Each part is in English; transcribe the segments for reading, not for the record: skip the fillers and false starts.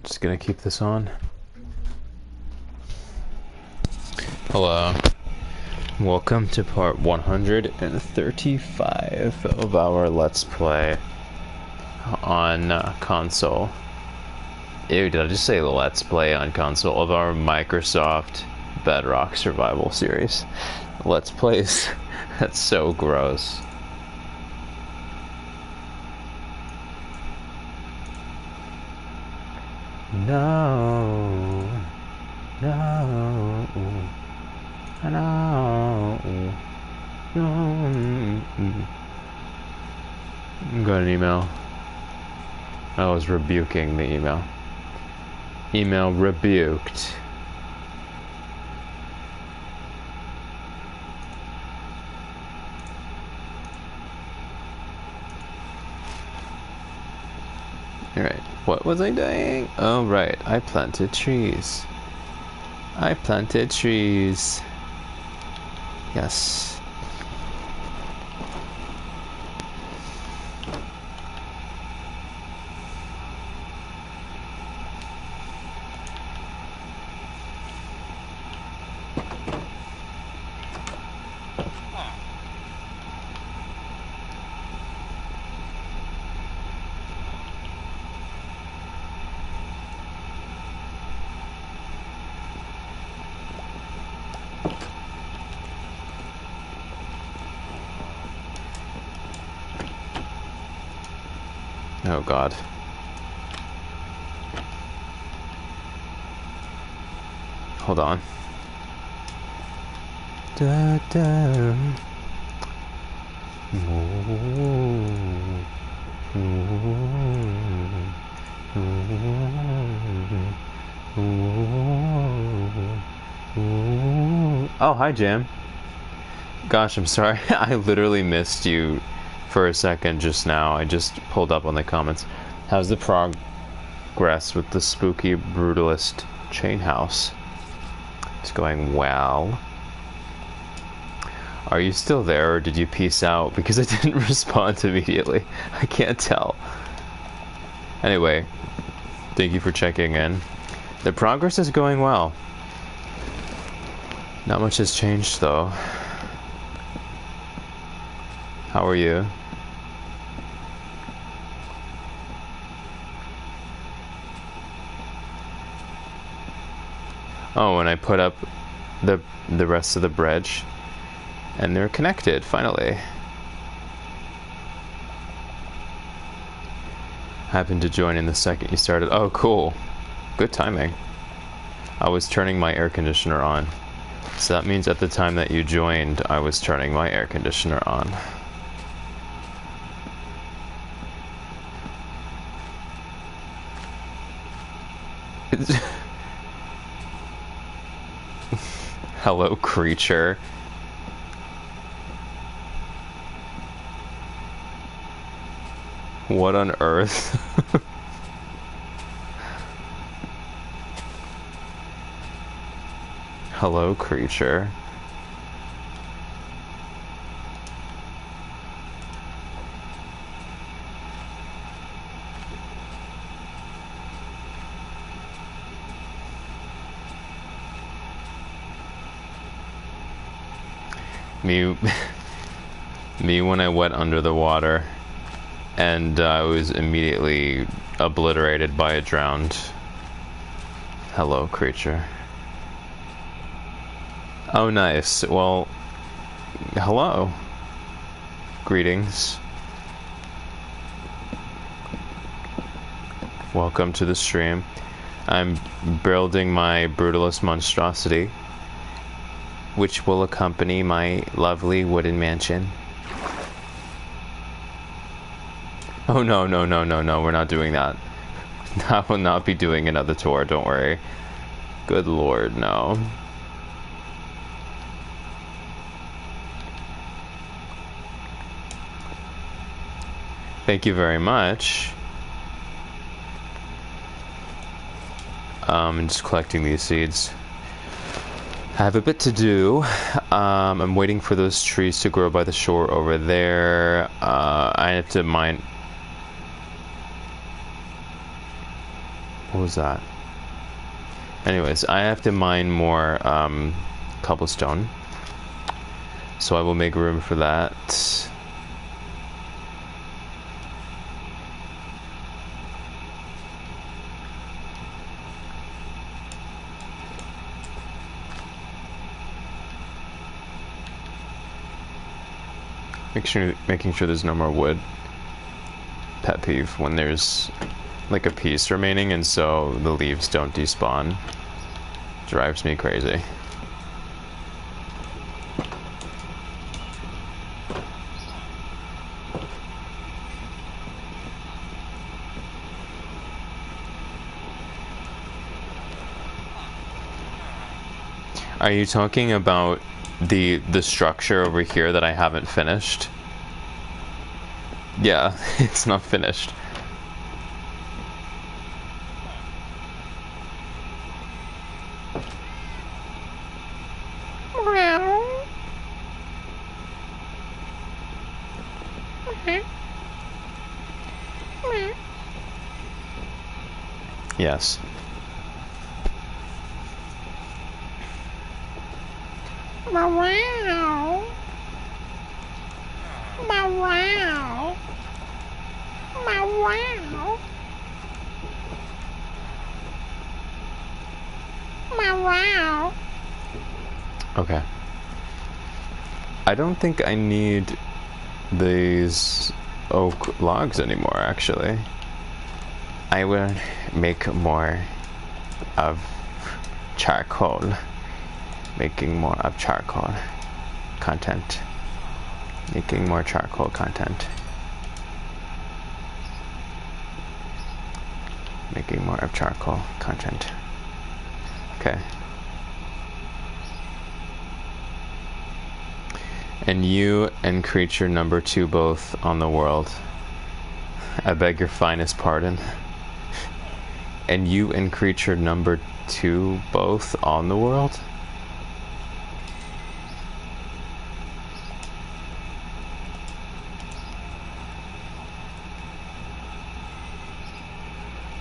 Just gonna keep this on. Hello. Welcome to part 135 of our Let's Play on console. Ew, did I just say Let's Play on console of our Microsoft Bedrock Survival series? Let's Plays. That's so gross. No. No. No. No. Got an email. I was rebuking the email. Email rebuked. Alright, what was I doing? Oh, right, I planted trees. I planted trees. Yes. Oh God. Hold on. Da, da. Oh, hi, Jam. Gosh, I'm sorry. I literally missed you for a second just now. I just pulled up on the comments. How's the progress with the spooky brutalist chain house? It's going well. Are you still there, or did you peace out? Because I didn't respond immediately. I can't tell. Anyway, thank you for checking in. The progress is going well. Not much has changed, though. How are you? Oh, and I put up the rest of the bridge, and they're connected, finally. Happened to join in the second you started. Oh, cool. Good timing. I was turning my air conditioner on. So that means at the time that you joined, I was turning my air conditioner on. Hello, creature. What on earth? Hello, creature. Me when I went under the water, and I was immediately obliterated by a drowned. Hello, creature. Oh, nice. Well, hello. Greetings. Welcome to the stream. I'm building my brutalist monstrosity, which will accompany my lovely wooden mansion. Oh, no, no, no, no, no, we're not doing that. I will not be doing another tour, don't worry. Good lord, no. Thank you very much. I'm just collecting these seeds. I have a bit to do. I'm waiting for those trees to grow by the shore over there. I have to mine... What was that? Anyways, I have to mine more cobblestone. So I will make room for that. Making sure there's no more wood. Pet peeve when there's like a piece remaining and so the leaves don't despawn. Drives me crazy. Are you talking about the structure over here that I haven't finished? Yeah, it's not finished. Yes. Okay. I don't think I need these oak logs anymore, actually. I will make more of charcoal. Making more of charcoal content. Making more charcoal content. Making more of charcoal content. Okay. And you and creature number 2 both on the world. I beg your finest pardon. And you and creature number 2 both on the world?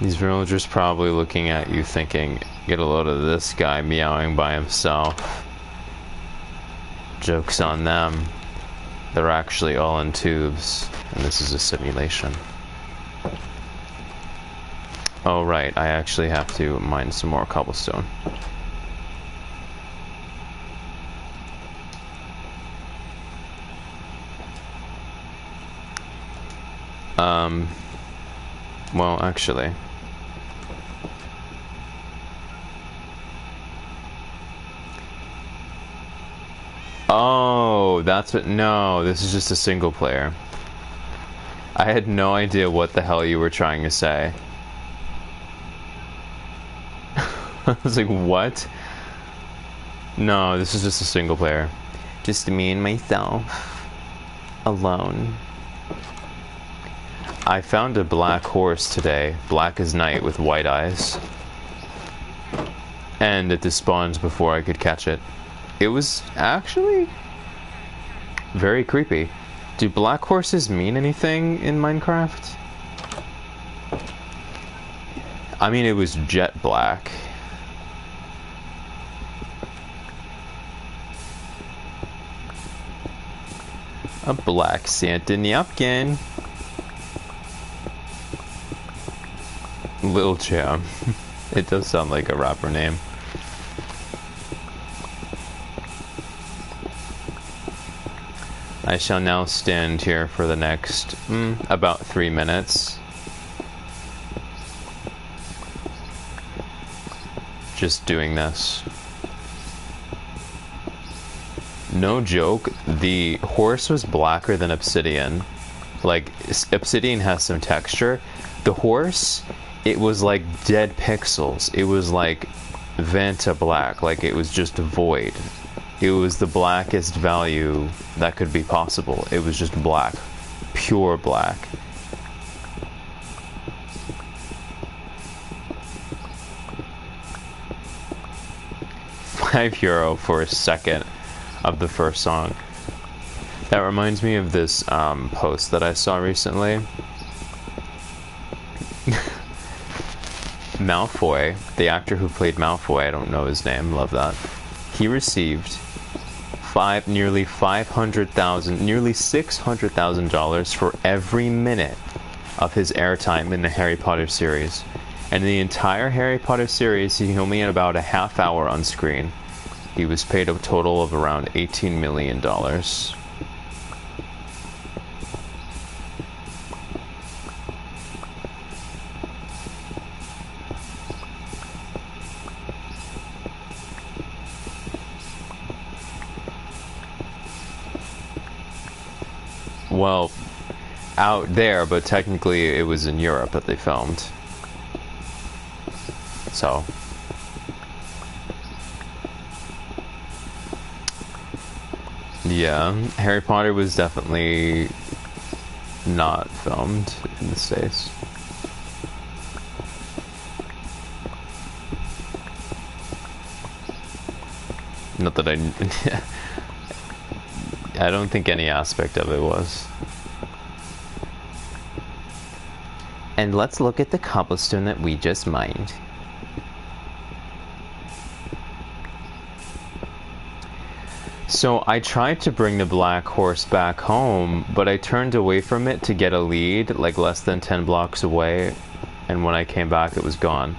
These villagers probably looking at you thinking, get a load of this guy meowing by himself. Joke's on them. They're actually all in tubes, and this is a simulation. Oh right, I actually have to mine some more cobblestone. Well, actually. Oh, that's what, no, this is just a single player. I had no idea what the hell you were trying to say. I was like, what? No, this is just a single player. Just me and myself. Alone. I found a black horse today. Black as night with white eyes. And it despawned before I could catch it. It was actually very creepy. Do black horses mean anything in Minecraft? I mean, it was jet black. A black Santa napkin. Lil Jam. It does sound like a rapper name. I shall now stand here for the next about 3 minutes. Just doing this. No joke, the horse was blacker than obsidian. Like, obsidian has some texture. The horse, it was like dead pixels. It was like Vanta black, like it was just void. It was the blackest value that could be possible. It was just black. Pure black. €5 for a second of the first song. That reminds me of this post that I saw recently. Malfoy, the actor who played Malfoy, I don't know his name, love that. He received nearly $600,000 for every minute of his airtime in the Harry Potter series. And in the entire Harry Potter series, he only had about a half hour on screen. He was paid a total of around $18 million. Well, out there, but technically it was in Europe that they filmed. So. Yeah, Harry Potter was definitely not filmed in the States. Not that I don't think any aspect of it was. And let's look at the cobblestone that we just mined. So I tried to bring the black horse back home, but I turned away from it to get a lead, like less than 10 blocks away, and when I came back it was gone.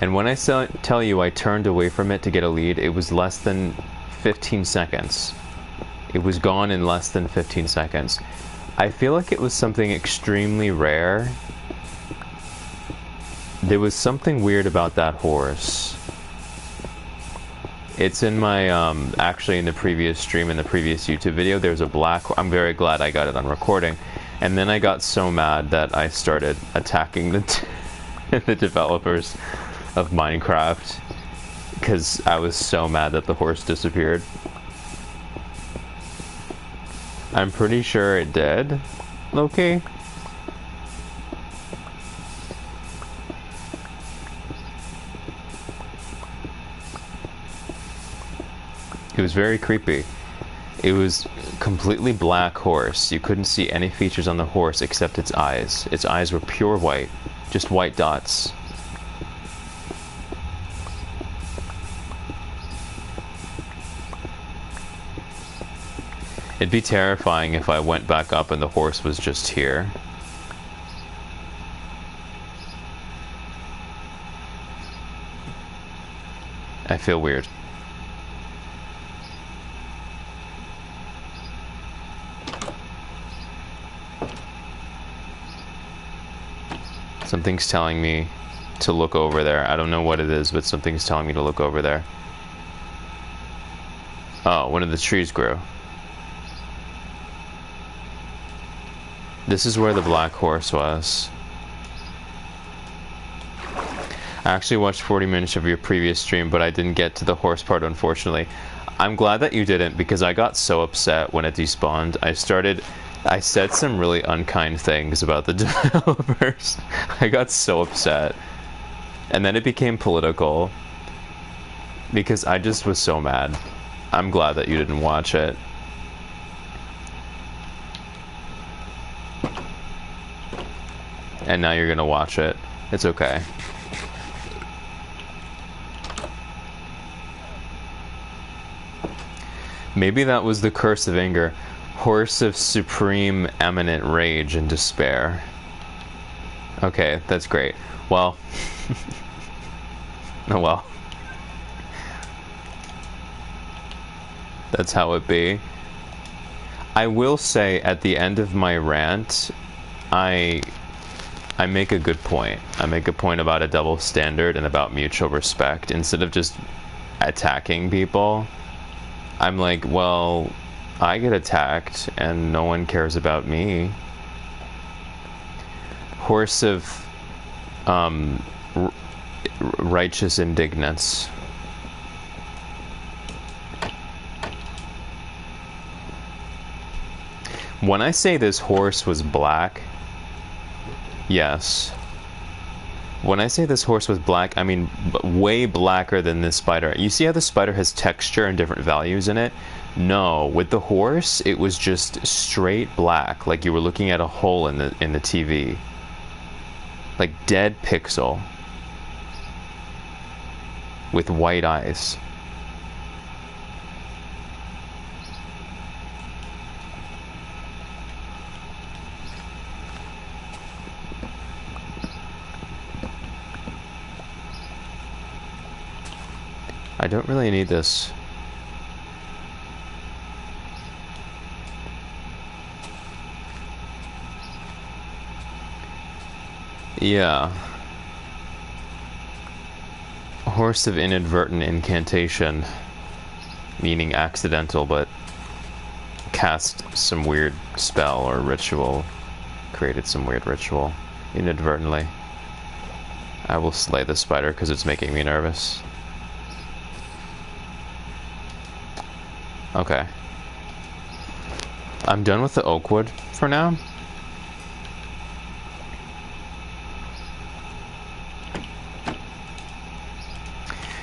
And when I tell you I turned away from it to get a lead, it was less than 15 seconds. It was gone in less than 15 seconds. I feel like it was something extremely rare. There was something weird about that horse. It's in my, actually in the previous stream, in the previous YouTube video, there's a black, I'm very glad I got it on recording. And then I got so mad that I started attacking the developers of Minecraft. Because I was so mad that the horse disappeared. I'm pretty sure it did. Okay. It was very creepy. It was completely black horse. You couldn't see any features on the horse except its eyes. Its eyes were pure white, just white dots. It'd be terrifying if I went back up and the horse was just here. I feel weird. Something's telling me to look over there. I don't know what it is, but something's telling me to look over there. Oh, one of the trees grew. This is where the black horse was. I actually watched 40 minutes of your previous stream, but I didn't get to the horse part, unfortunately. I'm glad that you didn't, because I got so upset when it despawned. I said some really unkind things about the developers. I got so upset. And then it became political, because I just was so mad. I'm glad that you didn't watch it. And now you're gonna watch it. It's okay. Maybe that was the curse of anger. Horse of supreme eminent rage and despair. Okay, that's great. Well. Oh well. That's how it be. I will say at the end of my rant, I make a good point. I make a point about a double standard and about mutual respect. Instead of just attacking people, I'm like, well, I get attacked and no one cares about me. Horse of righteous indignance. When I say this horse was black, yes. When I say this horse was black, I mean way blacker than this spider. You see how the spider has texture and different values in it? No, with the horse, it was just straight black, like you were looking at a hole in the TV. Like dead pixel. with white eyes. I don't really need this. Yeah. Horse of Inadvertent Incantation. Meaning accidental, but cast some weird spell or ritual. Created some weird ritual. Inadvertently. I will slay the spider because it's making me nervous. Okay. I'm done with the oak wood for now.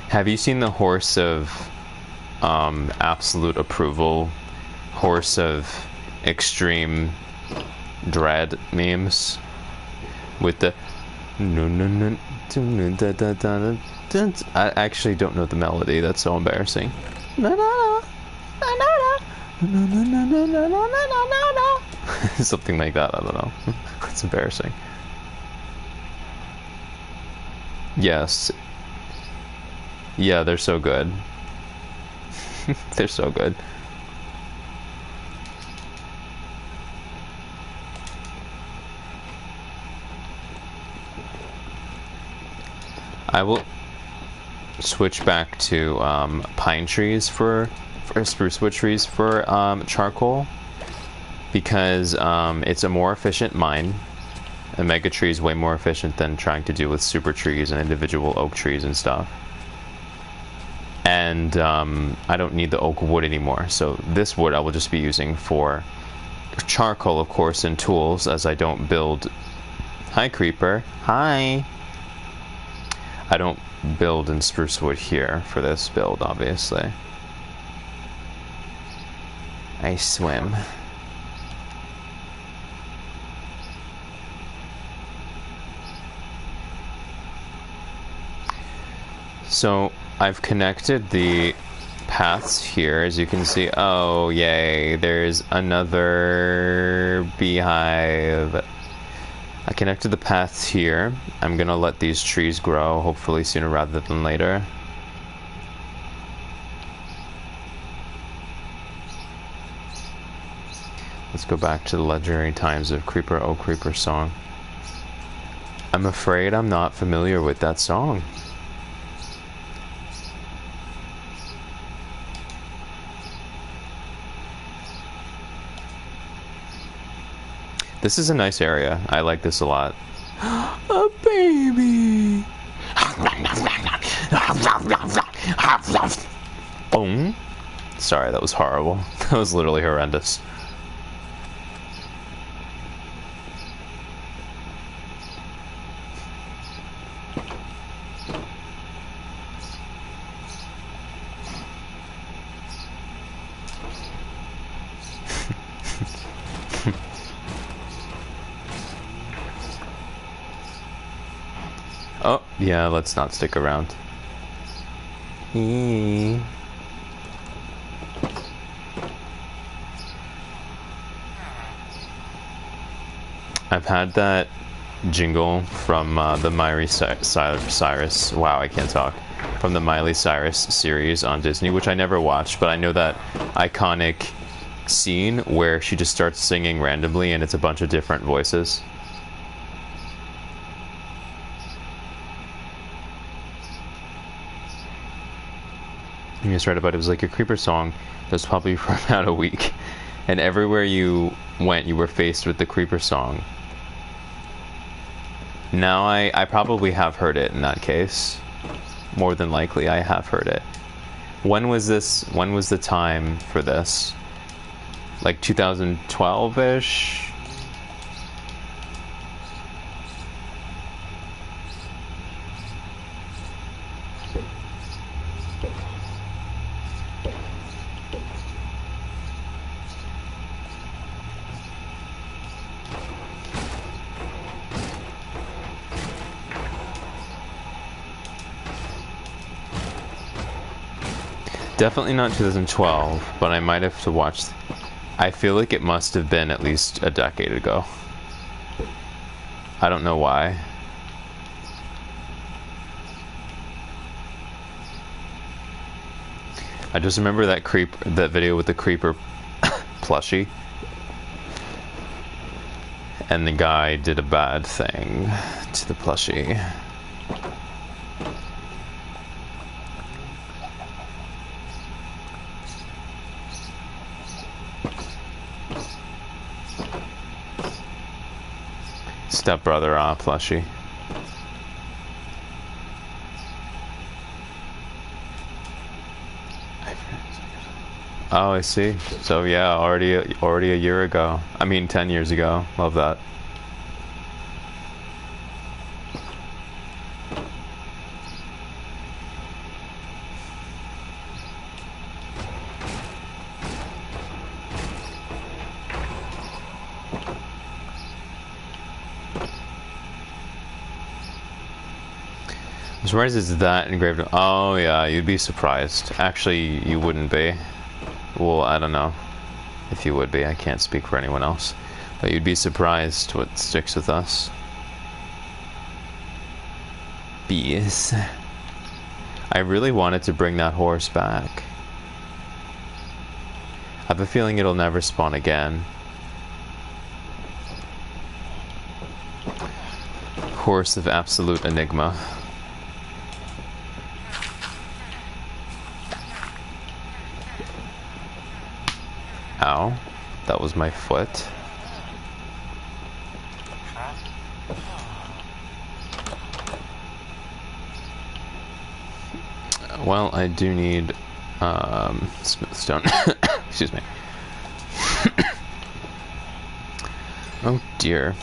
Have you seen the Horse of Absolute Approval, Horse of Extreme Dread memes? With the... I actually don't know the melody, that's so embarrassing. Something like that, I don't know. It's embarrassing. Yes. Yeah, they're so good. They're so good. I will switch back to pine trees for spruce wood trees for charcoal, because it's a more efficient mine. A mega tree is way more efficient than trying to do with super trees and individual oak trees and stuff. And I don't need the oak wood anymore, so this wood I will just be using for charcoal, of course, and tools, as I don't build... Hi, creeper. Hi! I don't build in spruce wood here for this build, obviously. I swim. So I've connected the paths here, as you can see. Oh, yay, there's another beehive. I connected the paths here. I'm gonna let these trees grow, hopefully sooner rather than later. Let's go back to the legendary times of Creeper, Oh Creeper song. I'm afraid I'm not familiar with that song. This is a nice area. I like this a lot. A baby! Boom. Sorry, that was horrible. That was literally horrendous. Oh, yeah, let's not stick around. I've had that jingle from the Miley Cyrus... Wow, I can't talk. From the Miley Cyrus series on Disney, which I never watched, but I know that iconic scene where she just starts singing randomly and it's a bunch of different voices. You just read about it. It was like a creeper song that was probably for about a week, and everywhere you went you were faced with the creeper song. Now I probably have heard it in that case. More than likely I have heard it. When was the time for this? Like 2012-ish? Definitely not 2012, but I might have to watch. I feel like it must have been at least a decade ago. I don't know why. I just remember that video with the creeper plushie. And the guy did a bad thing to the plushie. Stepbrother, plushie. Oh, I see. So yeah, already a year ago. I mean, 10 years ago. Love that. I'm surprised it's that engraved. Oh yeah, you'd be surprised. Actually, you wouldn't be. Well, I don't know if you would be. I can't speak for anyone else. But you'd be surprised what sticks with us. Bees. I really wanted to bring that horse back. I have a feeling it'll never spawn again. Horse of absolute enigma. Ow, that was my foot. Well, I do need smoothstone. Excuse me. Oh dear.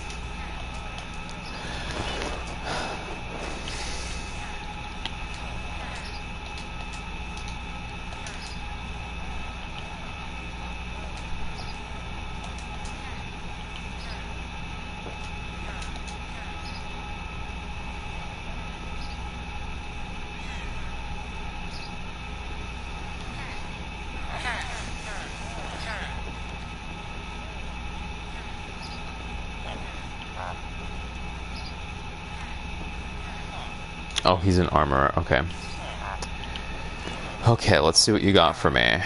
Oh, he's an armorer. Okay. Okay, let's see what you got for me.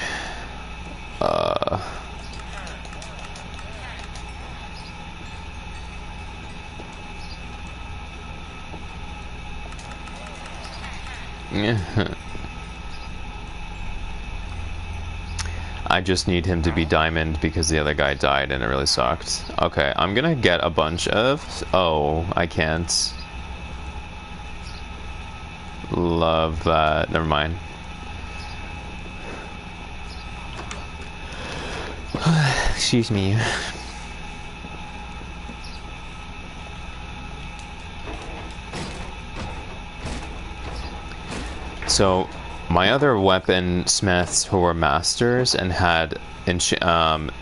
I just need him to be diamond because the other guy died and it really sucked. Okay, I'm gonna get a bunch of... Oh, I can't. Love that. Never mind. Excuse me. So, my other weaponsmiths who were masters and had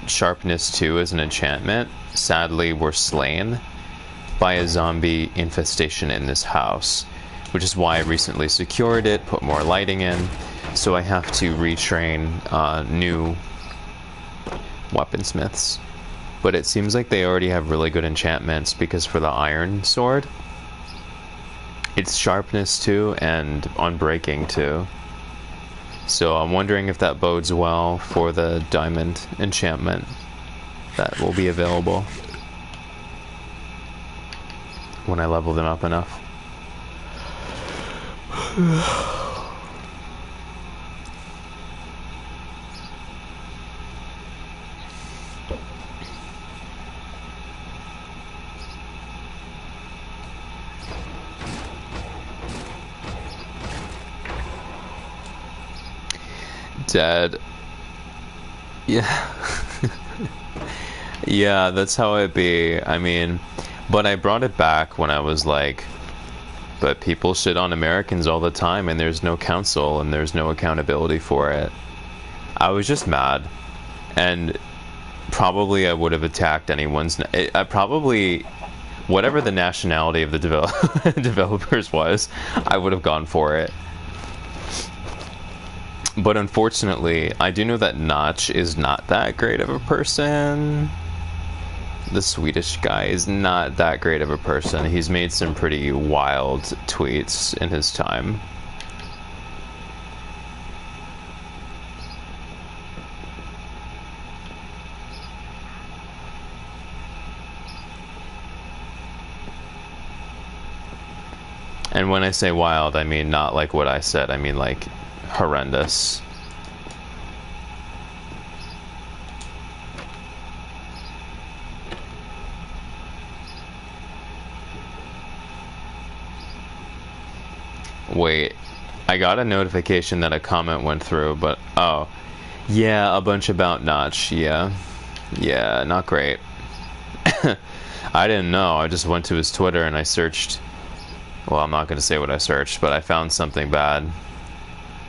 sharpness 2 as an enchantment, sadly were slain by a zombie infestation in this house, which is why I recently secured it, put more lighting in, so I have to retrain new weaponsmiths. But it seems like they already have really good enchantments, because for the iron sword, it's sharpness 2 and unbreaking 2. So I'm wondering if that bodes well for the diamond enchantment that will be available when I level them up enough. Dead. Yeah. Yeah, that's how it be. I mean, but I brought it back when I was like, but people shit on Americans all the time and there's no council and there's no accountability for it. I was just mad. And probably I would have attacked anyone's... I probably... Whatever the nationality of the developers was, I would have gone for it. But unfortunately, I do know that Notch is not that great of a person. The Swedish guy is not that great of a person. He's made some pretty wild tweets in his time. And when I say wild, I mean not like what I said. I mean like horrendous. Wait, I got a notification that a comment went through, but oh, yeah, a bunch about Notch. Yeah, not great. I didn't know. I just went to his Twitter and I searched. Well, I'm not going to say what I searched, but I found something bad.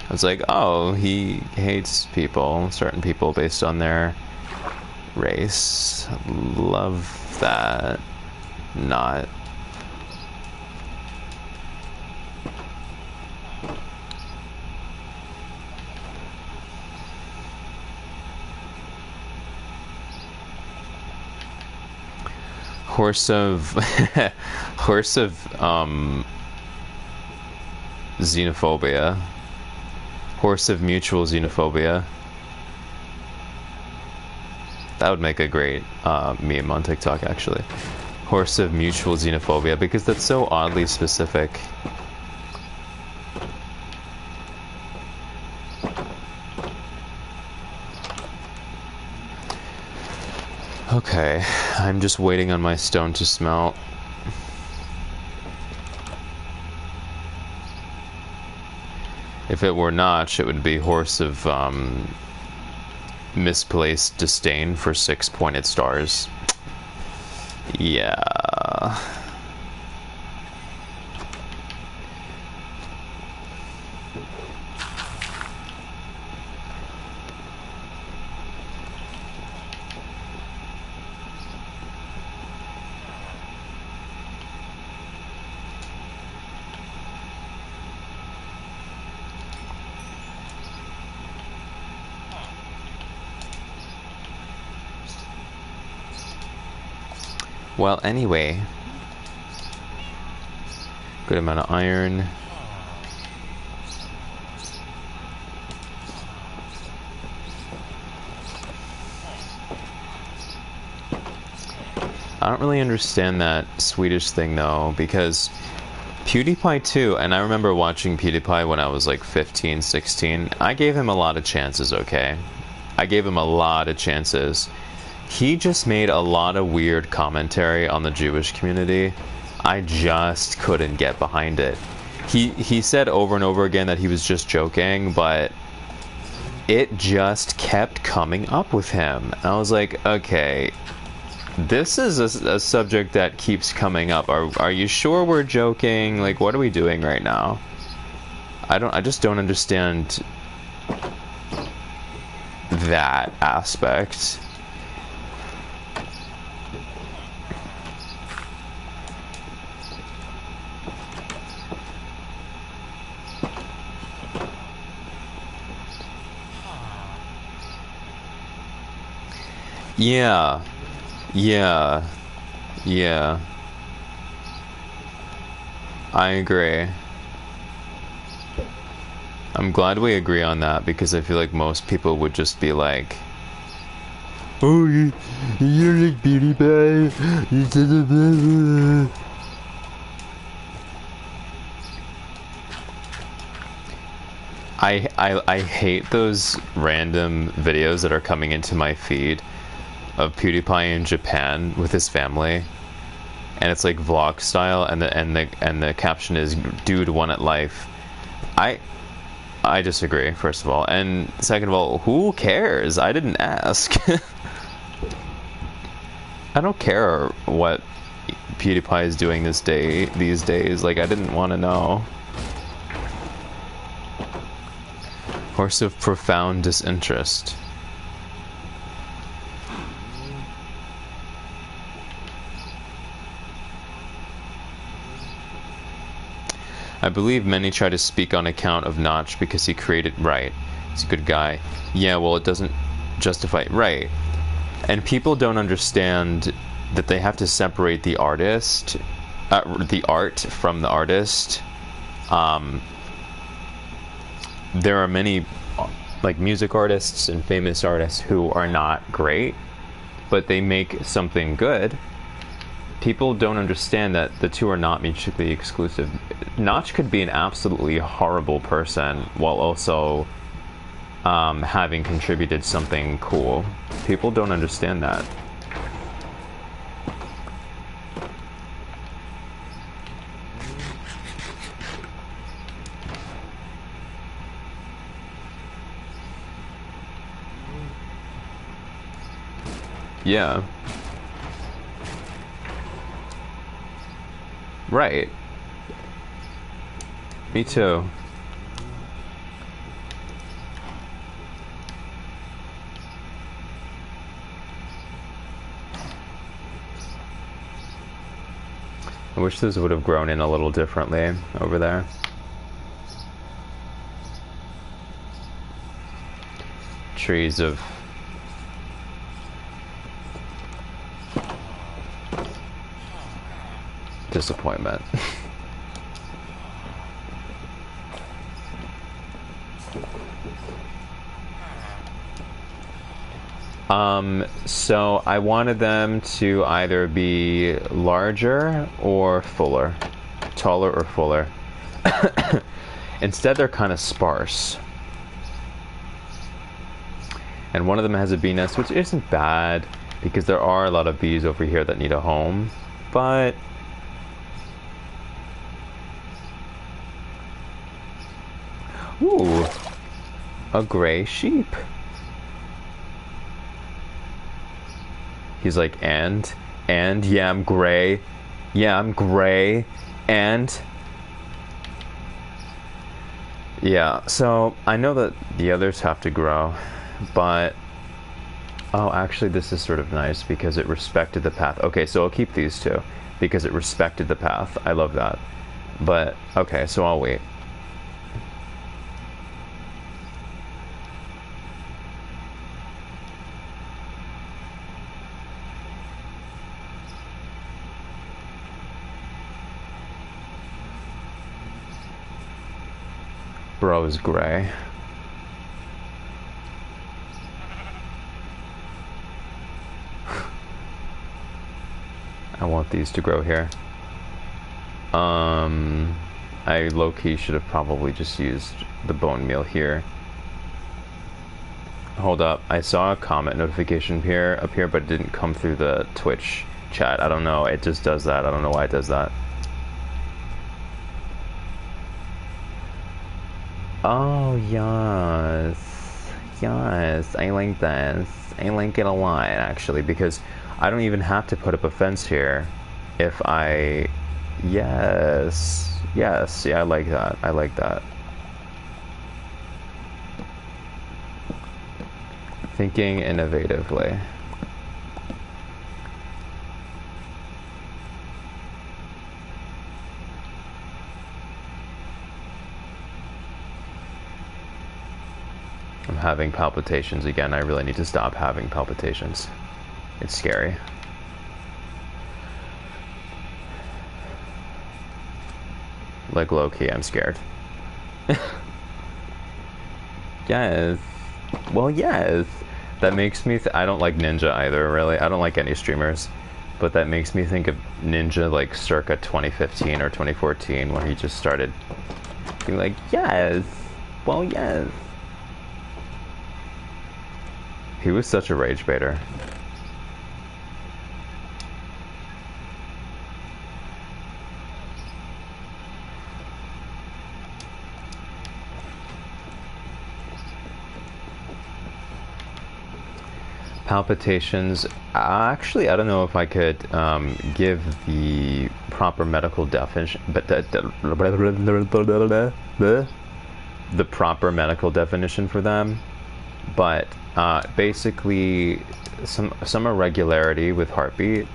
I was like, oh, he hates people, certain people based on their race. Love that. Not. Horse of xenophobia. Horse of mutual xenophobia. That would make a great meme on TikTok, actually. Horse of mutual xenophobia, because that's so oddly specific. Okay, I'm just waiting on my stone to smelt. If it were Notch, it would be Horse of misplaced disdain for 6 pointed stars. Yeah. Well, anyway, good amount of iron. I don't really understand that Swedish thing though, because PewDiePie too, and I remember watching PewDiePie when I was like 15, 16. I gave him a lot of chances, okay? I gave him a lot of chances. He just made a lot of weird commentary on the Jewish community. I just couldn't get behind it. He said over and over again that he was just joking, but it just kept coming up with him. I was like, okay, this is a subject that keeps coming up. Are you sure we're joking? Like, what are we doing right now? I just don't understand that aspect. Yeah. I agree. I'm glad we agree on that, because I feel like most people would just be like, oh, you're like PewDiePie. I hate those random videos that are coming into my feed of PewDiePie in Japan with his family, and it's like vlog style, and the caption is "Dude won at life." I disagree, first of all, and second of all, who cares? I didn't ask. I don't care what PewDiePie is doing these days. Like, I didn't want to know. Horse of profound disinterest. I believe many try to speak on account of Notch because he created He's a good guy. Yeah, well, it doesn't justify it. Right. And people don't understand that they have to separate the artist, the art from the artist. There are many, like, music artists and famous artists who are not great, but they make something good. People don't understand that the two are not mutually exclusive. Notch could be an absolutely horrible person while also having contributed something cool. People don't understand that. Yeah. Right. Me too. I wish this would have grown in a little differently over there. Trees of disappointment. So I wanted them to either be larger or fuller. Taller or fuller. Instead, they're kind of sparse. And one of them has a bee nest, which isn't bad, because there are a lot of bees over here that need a home. But ooh, a gray sheep. He's like, and yeah, I'm gray. Yeah, I'm gray. And yeah, so I know that the others have to grow, but oh, actually this is sort of nice because it respected the path. Okay, so I'll keep these two because it respected the path. I love that. But okay, so I'll wait. Bro is gray. I want these to grow here. I low-key should have probably just used the bone meal here. Hold up, I saw a comment notification up here, but it didn't come through the Twitch chat. I don't know, it just does that. I don't know why it does that. Oh, yes. Yes, I like this. I like it a lot, actually, because I don't even have to put up a fence here if I... Yes. Yes, yeah, I like that. I like that. Thinking innovatively. I'm having palpitations again. I really need to stop having palpitations. It's scary. Like low-key, I'm scared. Yes. Well, yes. That makes me... I don't like Ninja either, really. I don't like any streamers. But that makes me think of Ninja, like, circa 2015 or 2014, where he just started being like, yes. Well, yes. He was such a rage baiter. Palpitations. Actually, I don't know if I could give the proper medical definition, but the proper medical definition for them. But basically, some irregularity with heartbeat.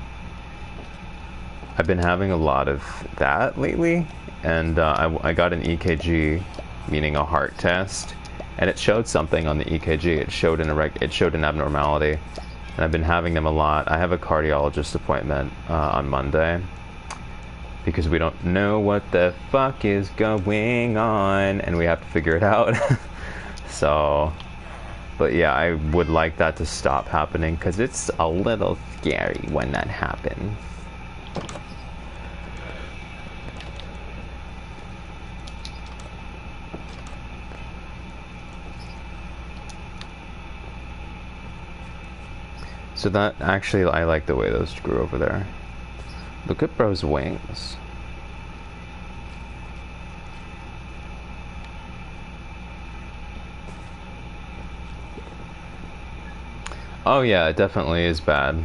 I've been having a lot of that lately, and I got an EKG, meaning a heart test, and it showed something on the EKG. It showed an abnormality, and I've been having them a lot. I have a cardiologist appointment on Monday because we don't know what the fuck is going on, and we have to figure it out. So, but yeah, I would like that to stop happening because it's a little scary when that happens. So that, actually, I like the way those grew over there. Look at bro's wings. Oh yeah, it definitely is bad.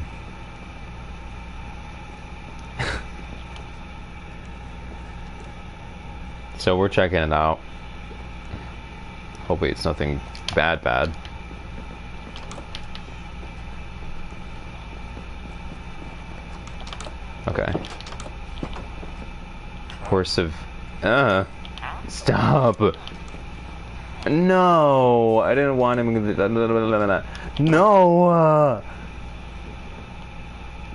So we're checking it out. Hopefully it's nothing bad. Okay. Horse of... Stop! No! I didn't want him... No!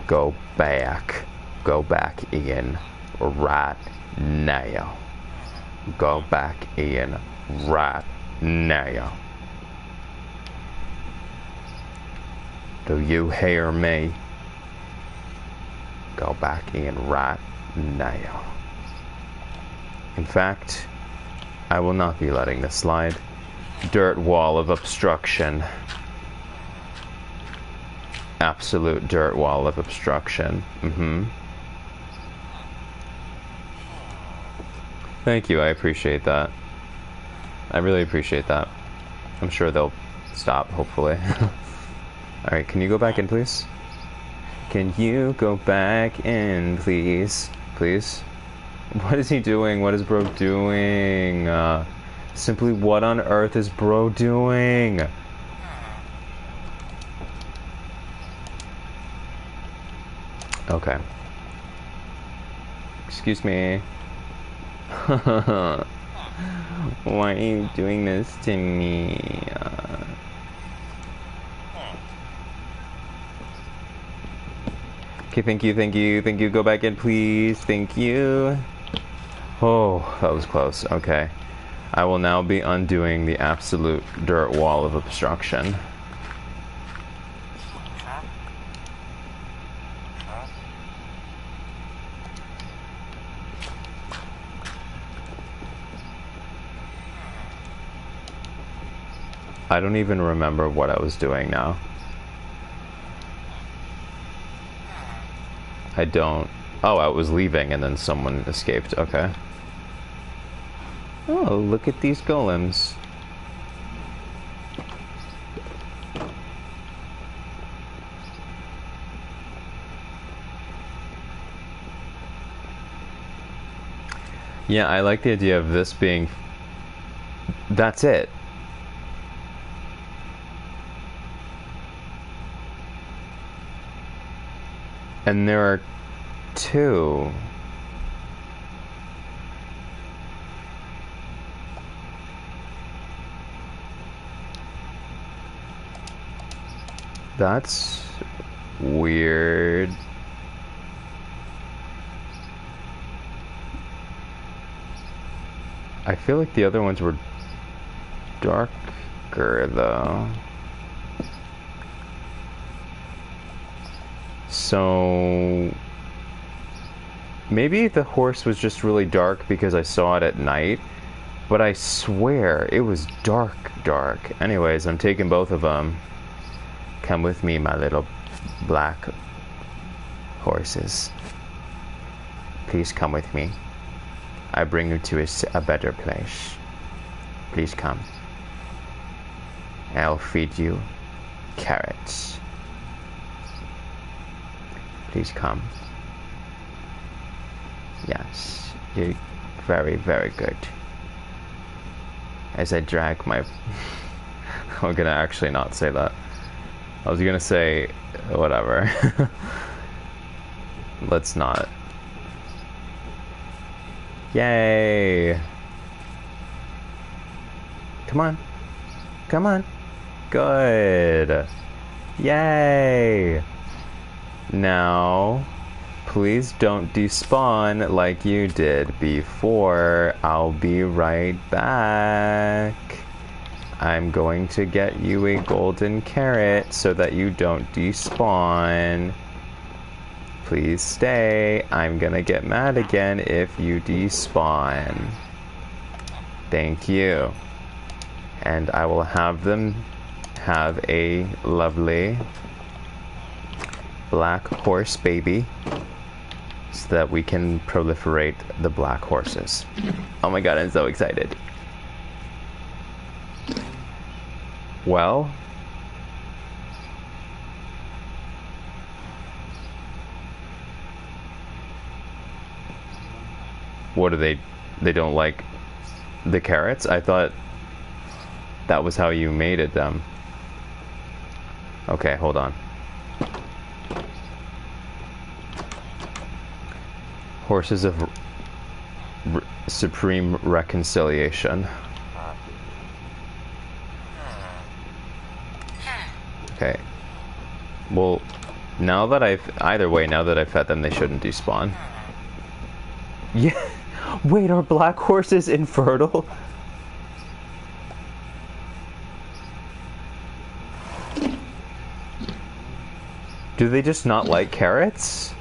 Go back. Go back, Ian. Right now. Go back, Ian. Right now. Do you hear me? Go back in right now. In fact, I will not be letting this slide. Dirt wall of obstruction. Absolute dirt wall of obstruction. Thank you, I appreciate that. I really appreciate that. I'm sure they'll stop, hopefully. Alright, can you go back in, please? Can you go back in, please? Please? What is he doing? What is bro doing? Simply, what on earth is bro doing? Okay. Excuse me. Why are you doing this to me? Okay, thank you. Go back in, please. Thank you. Oh, that was close. Okay. I will now be undoing the absolute dirt wall of obstruction. I don't even remember what I was doing now. I don't... Oh, I was leaving and then someone escaped. Okay. Oh, look at these golems. Yeah, I like the idea of this being... That's it. And there are two. That's weird. I feel like the other ones were darker though. So maybe the horse was just really dark because I saw it at night, but I swear it was dark. Anyways, I'm taking both of them. Come with me, my little black horses. Please come with me. I bring you to a better place. Please come. I'll feed you carrots. Please come. Yes, you're very, very good. As I drag my... I'm gonna actually not say that. I was gonna say whatever. Let's not. Yay! Come on. Come on. Good. Yay! Now, please don't despawn like you did before. I'll be right back. I'm going to get you a golden carrot so that you don't despawn. Please stay. I'm gonna get mad again if you despawn. Thank you. And I will have them have a lovely black horse baby so that we can proliferate the black horses. Oh my god, I'm so excited. Well, what do they don't like the carrots? I thought that was how you mated them. Okay, hold on. Horses of supreme reconciliation. Okay. Well, now that either way, now that I've fed them, they shouldn't despawn. Yeah. Wait, are black horses infertile? Do they just not like carrots?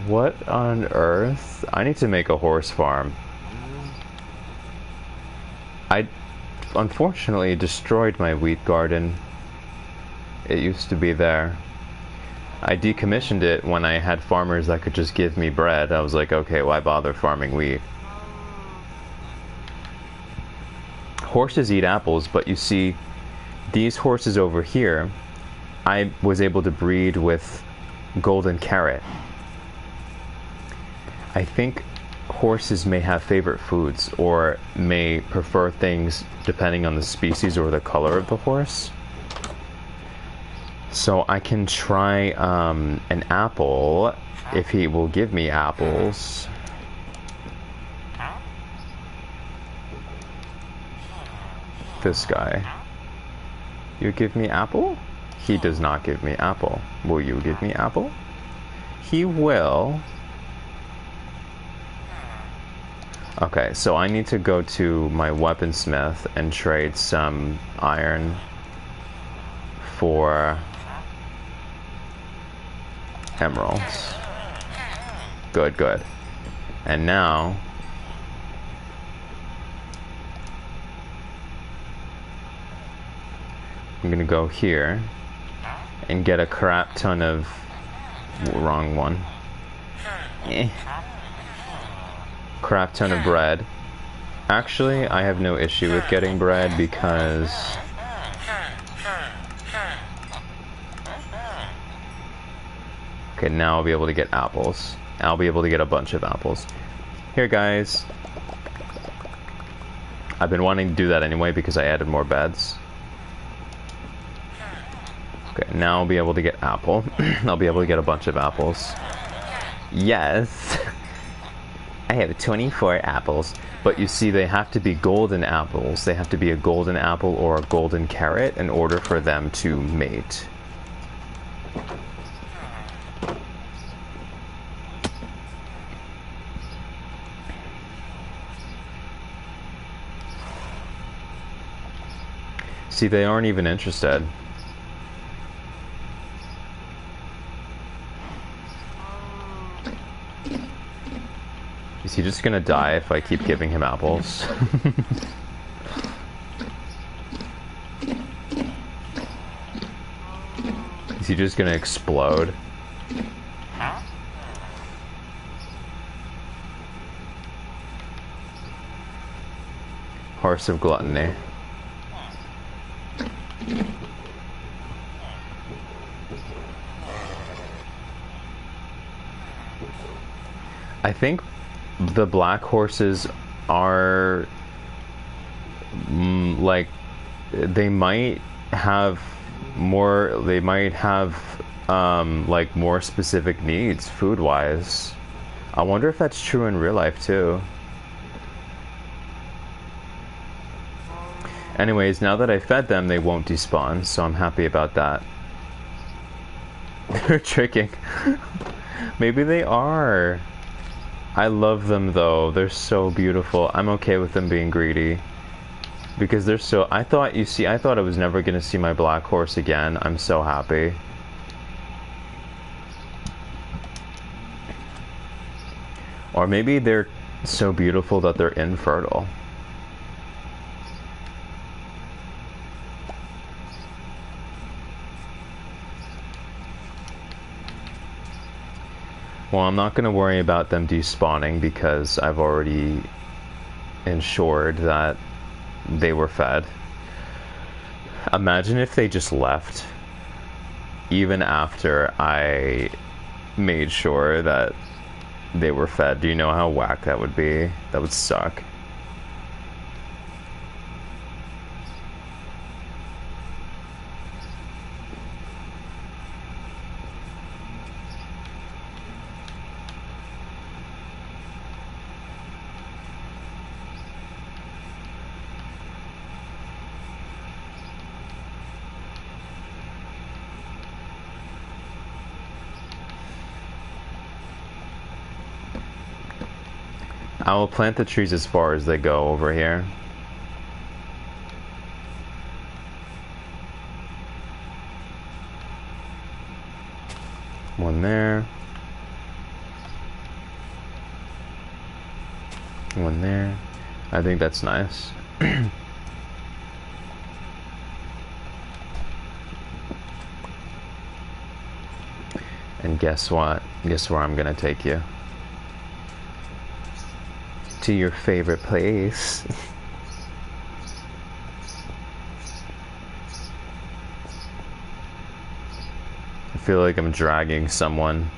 What on earth? I need to make a horse farm. I unfortunately destroyed my wheat garden. It used to be there. I decommissioned it when I had farmers that could just give me bread. I was like, okay, why bother farming wheat? Horses eat apples, but you see, these horses over here, I was able to breed with golden carrot. I think horses may have favorite foods or may prefer things depending on the species or the color of the horse. So I can try an apple if he will give me apples. This guy. You give me apple? He does not give me apple. Will you give me apple? He will. Okay, so I need to go to my weaponsmith and trade some iron for emeralds. Good, good. And now I'm gonna go here and get a crap ton of wrong one. Crap ton of bread. Actually, I have no issue with getting bread because okay, now I'll be able to get apples. I'll be able to get a bunch of apples. Here, guys. I've been wanting to do that anyway because I added more beds. Okay, now I'll be able to get apple. I'll be able to get a bunch of apples. Yes! I have 24 apples. But you see, they have to be golden apples. They have to be a golden apple or a golden carrot in order for them to mate. See, they aren't even interested. Is he just gonna die if I keep giving him apples? Is he just gonna explode? Horse of gluttony. I think the black horses are like they might have they might have like more specific needs food-wise. I wonder if that's true in real life too. Anyways, now that I fed them, they won't despawn, so I'm happy about that. They're tricking. Maybe they are. I love them though. They're so beautiful. I'm okay with them being greedy. Because they're so... I thought I was never going to see my black horse again. I'm so happy. Or maybe they're so beautiful that they're infertile. Well, I'm not going to worry about them despawning because I've already ensured that they were fed. Imagine if they just left even after I made sure that they were fed. Do you know how whack that would be? That would suck. I will plant the trees as far as they go over here. One there. One there. I think that's nice. And guess what? Guess where I'm gonna take you? To your favorite place. I feel like I'm dragging someone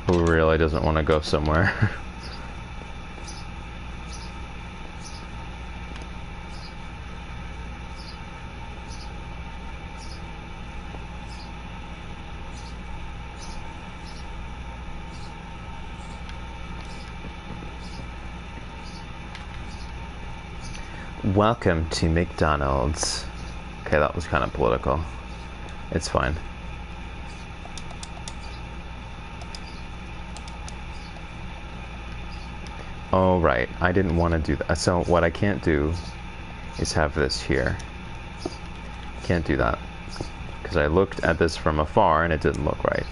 who really doesn't want to go somewhere. Welcome to McDonald's. Okay, that was kind of political. It's fine. Oh, right. I didn't want to do that. So what I can't do is have this here. Can't do that. Because I looked at this from afar and it didn't look right.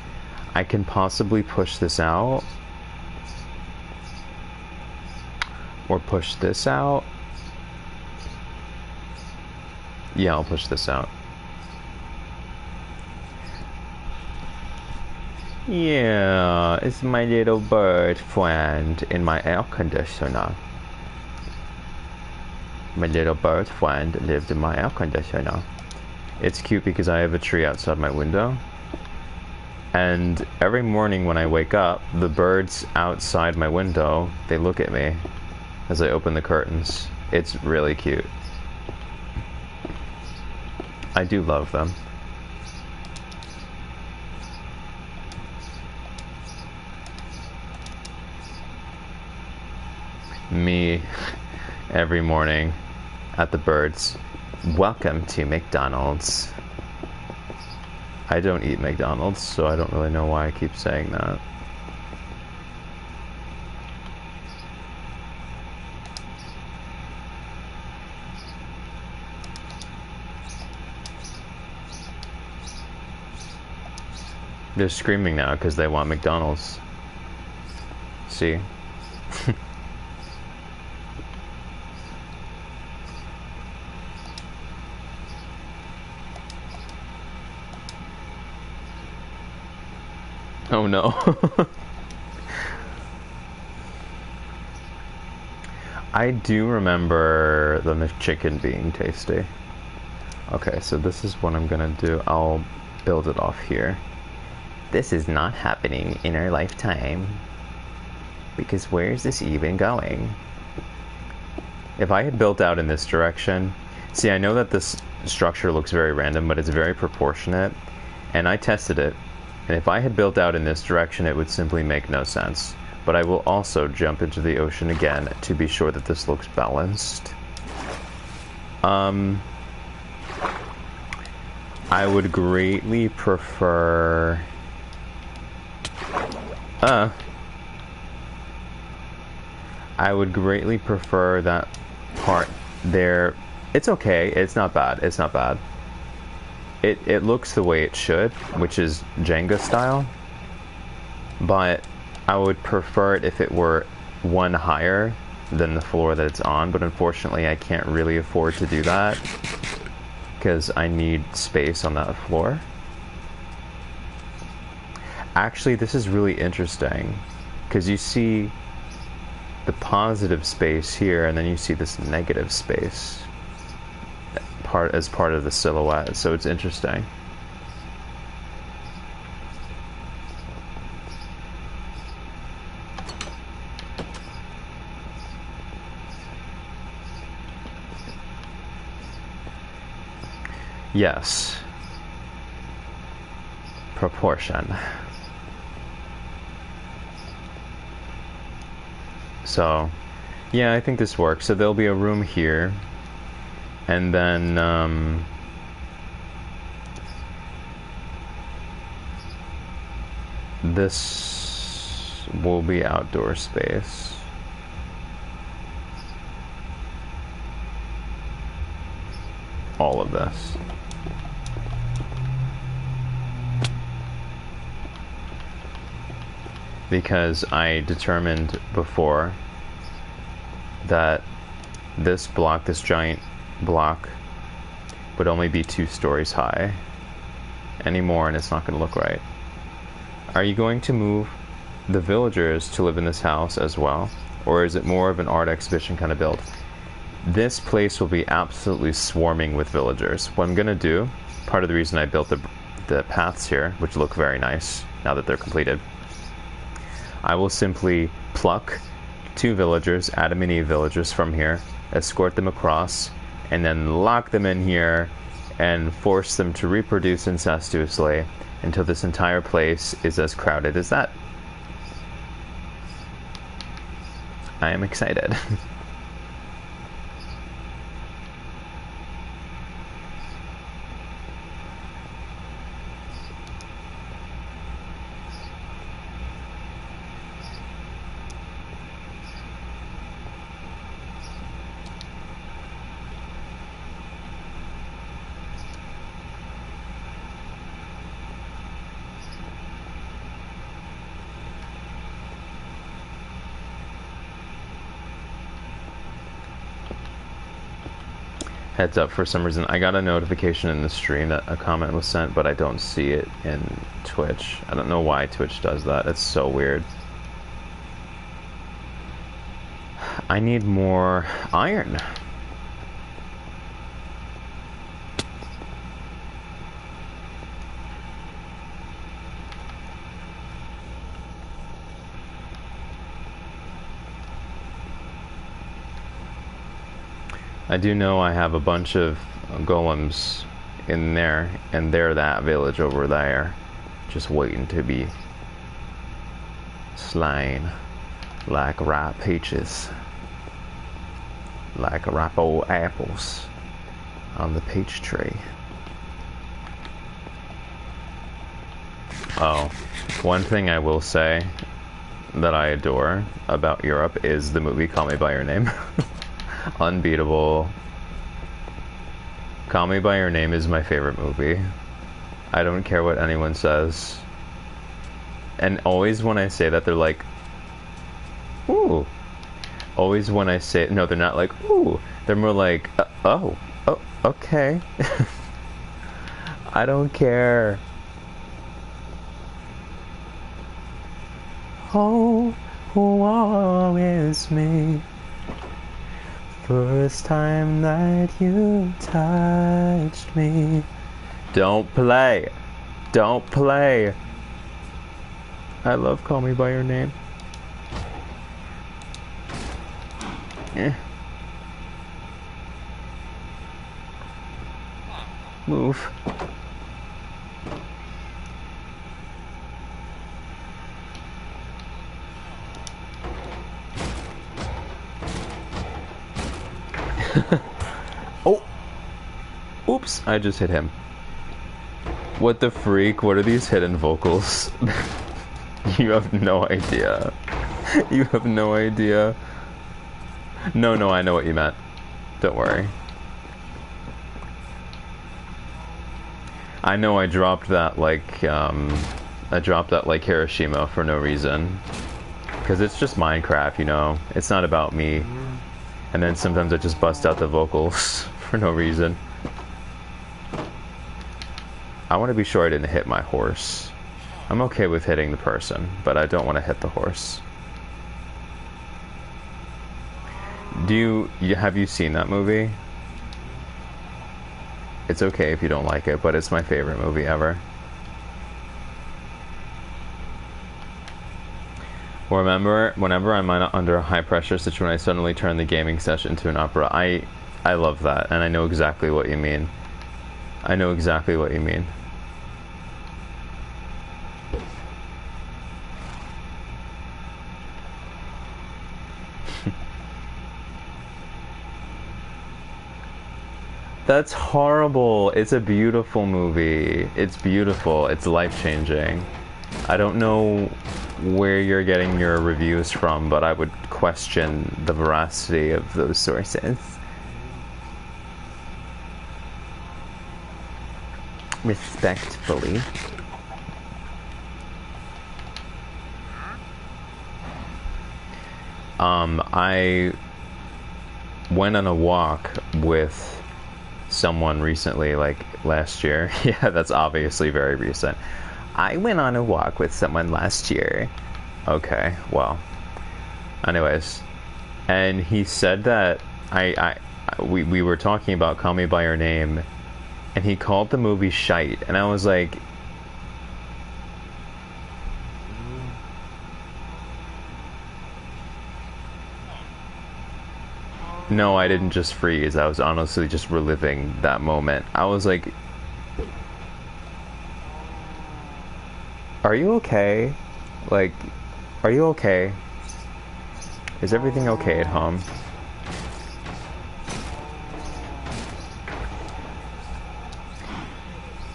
I can possibly push this out. Or push this out. Yeah, I'll push this out. Yeah, it's my little bird friend in my air conditioner. My little bird friend lived in my air conditioner. It's cute because I have a tree outside my window. And every morning when I wake up, the birds outside my window, they look at me as I open the curtains. It's really cute. I do love them. Me, every morning at the birds. Welcome to McDonald's. I don't eat McDonald's, so I don't really know why I keep saying that. They're screaming now because they want McDonald's. See? Oh no. I do remember the McChicken being tasty. Okay, so this is what I'm gonna do. I'll build it off here. This is not happening in our lifetime. Because where is this even going? If I had built out in this direction, See, I know that this structure looks very random, but it's very proportionate, and I tested it, and if I had built out in this direction, it would simply make no sense. But I will also jump into the ocean again to be sure that this looks balanced. I would greatly prefer... I would greatly prefer that part there. It's okay. It's not bad. It's not bad. It looks the way it should, which is Jenga style. But I would prefer it if it were one higher than the floor that it's on. But unfortunately, I can't really afford to do that because I need space on that floor. Actually, this is really interesting because you see the positive space here, and then you see this negative space as part of the silhouette, so it's interesting. Yes. Proportion. So, yeah, I think this works. So there'll be a room here, and then this will be outdoor space. All of this. Because I determined before that this block, this giant block, would only be 2 stories high anymore, and it's not going to look right. Are you going to move the villagers to live in this house as well? Or is it more of an art exhibition kind of build? This place will be absolutely swarming with villagers. What I'm going to do, part of the reason I built the paths here, which look very nice now that they're completed, I will simply pluck 2 villagers, Adam and Eve villagers from here, escort them across, and then lock them in here and force them to reproduce incestuously until this entire place is as crowded as that. I am excited. Heads up, for some reason I got a notification in the stream that a comment was sent, but I don't see it in Twitch. I don't know why Twitch does that. It's so weird. I need more iron. I do know I have a bunch of golems in there, and they're that village over there, just waiting to be slain like ripe peaches, like ripe old apples on the peach tree. Oh, one thing I will say that I adore about Europe is the movie Call Me By Your Name. Unbeatable. Call Me By Your Name is my favorite movie. I don't care what anyone says. And always when I say that, they're like, ooh. Always when I say, no, they're not like, ooh. They're more like, oh, okay. I don't care. Oh, woe is me. First time that you touched me. Don't play. Don't play. I love Call Me By Your Name. Move. Oh! Oops, I just hit him. What the freak? What are these hidden vocals? You have no idea. You have no idea. No, I know what you meant. Don't worry. I know I dropped that like Hiroshima for no reason. Because it's just Minecraft, you know? It's not about me. And then sometimes I just bust out the vocals for no reason. I want to be sure I didn't hit my horse. I'm okay with hitting the person, but I don't want to hit the horse. Have you seen that movie? It's okay if you don't like it, but it's my favorite movie ever. Remember, whenever I'm under a high pressure situation, I suddenly turn the gaming session into an opera. I love that, and I know exactly what you mean. I know exactly what you mean. That's horrible. It's a beautiful movie. It's beautiful. It's life-changing. I don't know where you're getting your reviews from, but I would question the veracity of those sources. Respectfully. I went on a walk with someone recently, like last year. Yeah, that's obviously very recent. I went on a walk with someone last year. Okay, well. Anyways, and he said that we were talking about Call Me by Your Name, and he called the movie shite, and I was like, no, I didn't just freeze. I was honestly just reliving that moment. I was like, are you okay? Like, are you okay? Is everything okay at home?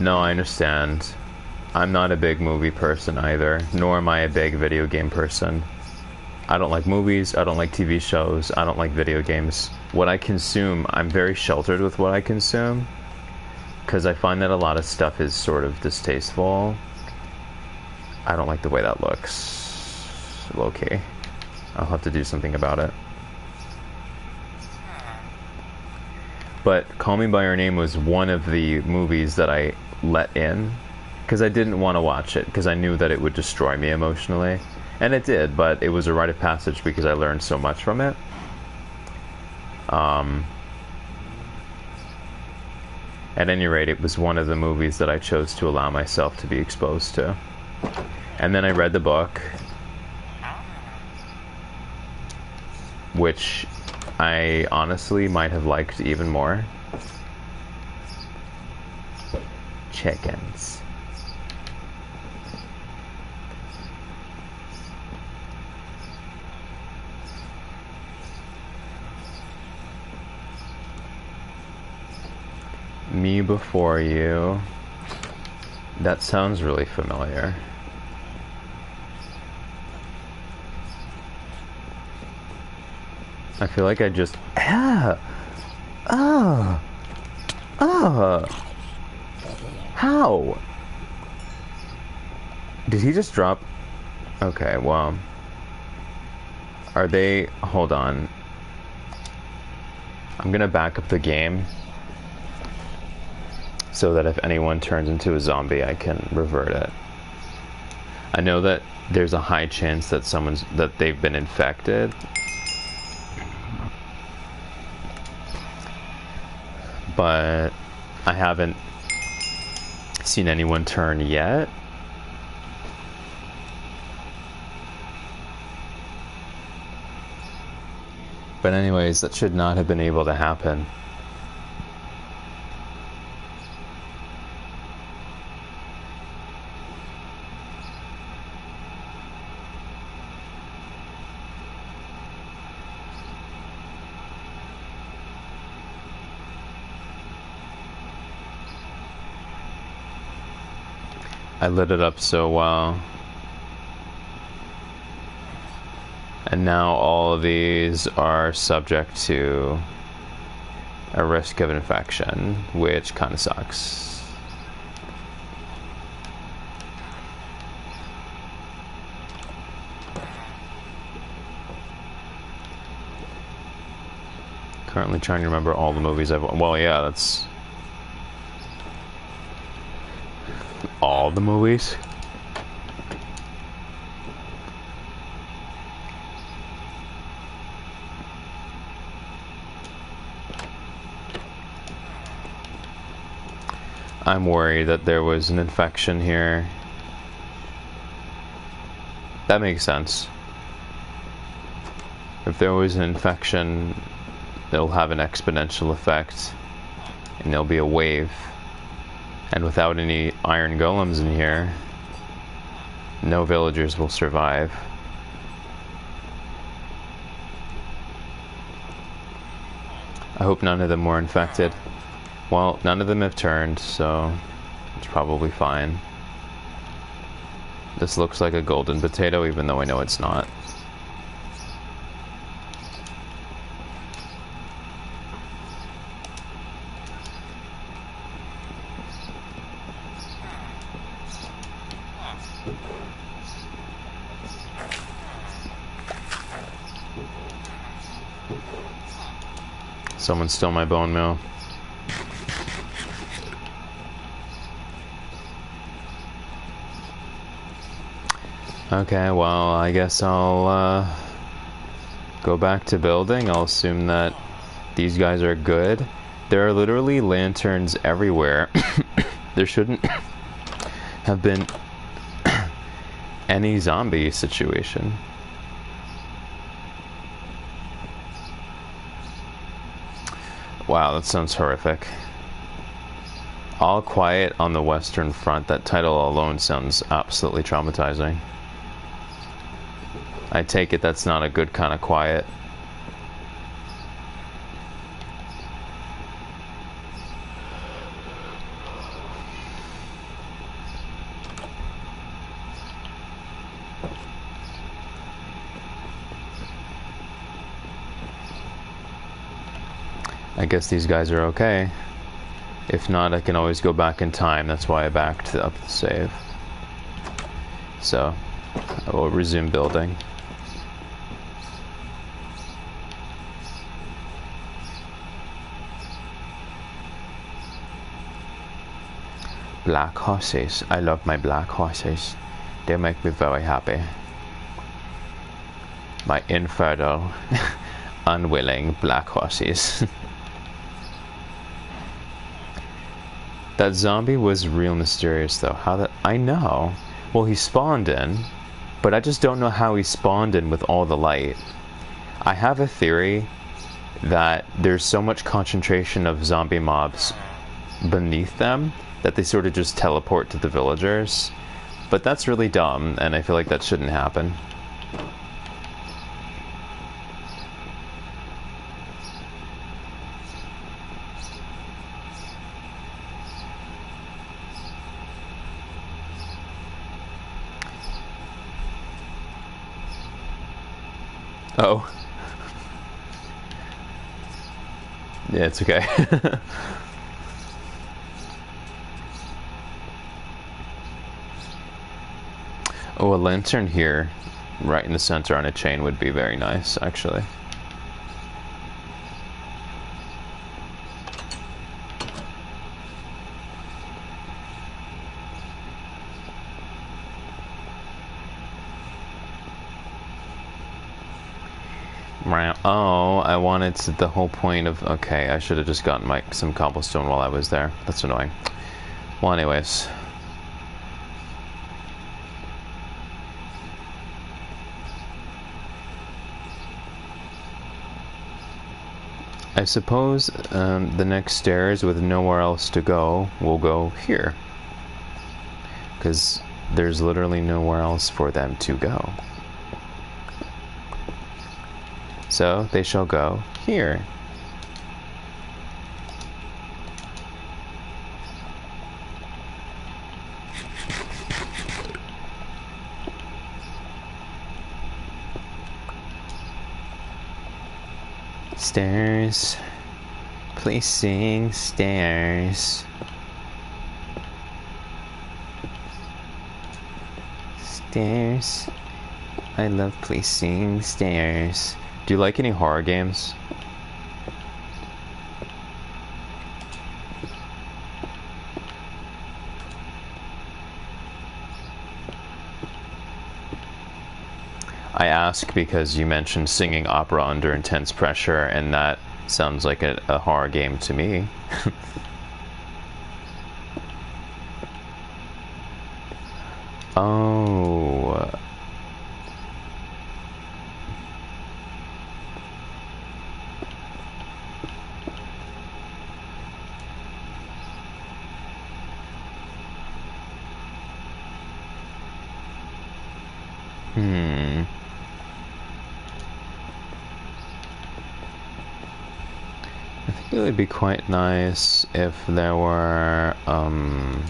No, I understand. I'm not a big movie person either, nor am I a big video game person. I don't like movies, I don't like TV shows, I don't like video games. What I consume, I'm very sheltered with what I consume, because I find that a lot of stuff is sort of distasteful. I don't like the way that looks. Okay. I'll have to do something about it. But Call Me by Your Name was one of the movies that I let in, because I didn't want to watch it, because I knew that it would destroy me emotionally. And it did, but it was a rite of passage because I learned so much from it. At any rate, it was one of the movies that I chose to allow myself to be exposed to. And then I read the book, which I honestly might have liked even more. Chickens. Me Before You. That sounds really familiar. I feel like I just... How? Did he just drop? Okay, well... Are they... Hold on. I'm gonna back up the game, so that if anyone turns into a zombie, I can revert it. I know that there's a high chance that they've been infected. But I haven't seen anyone turn yet. But anyways, that should not have been able to happen. I lit it up so well. And now all of these are subject to a risk of infection, which kind of sucks. Currently trying to remember all the movies I've... Well, yeah, that's... all the movies? I'm worried that there was an infection here. That makes sense. If there was an infection, it'll have an exponential effect, and there'll be a wave. And without any iron golems in here, no villagers will survive. I hope none of them were infected. Well, none of them have turned, so it's probably fine. This looks like a golden potato, even though I know it's not. Someone stole my bone meal. Okay, well, I guess I'll go back to building. I'll assume that these guys are good. There are literally lanterns everywhere. There shouldn't have been any zombie situation. Wow, that sounds horrific. All quiet on the Western Front. That title alone sounds absolutely traumatizing. I take it that's not a good kind of quiet. I guess these guys are okay. If not, I can always go back in time. That's why I backed up the save. So, I will resume building. Black horses. I love my black horses. They make me very happy. My infertile, unwilling black horses. That zombie was real mysterious though. How that... I know. Well, he spawned in, but I just don't know how he spawned in with all the light. I have a theory that there's so much concentration of zombie mobs beneath them that they sort of just teleport to the villagers. But that's really dumb, and I feel like that shouldn't happen. Oh. Yeah, it's okay. Oh, a lantern here, right in the center on a chain would be very nice, actually. Oh, I wanted to, the whole point of... Okay, I should have just gotten some cobblestone while I was there. That's annoying. Well, anyways. I suppose the next stairs with nowhere else to go will go here. Because there's literally nowhere else for them to go. So they shall go here. Stairs. Placing stairs. Stairs. I love placing stairs. Do you like any horror games? I ask because you mentioned singing opera under intense pressure, and that sounds like a horror game to me. Oh. I think it would be quite nice if there were, oh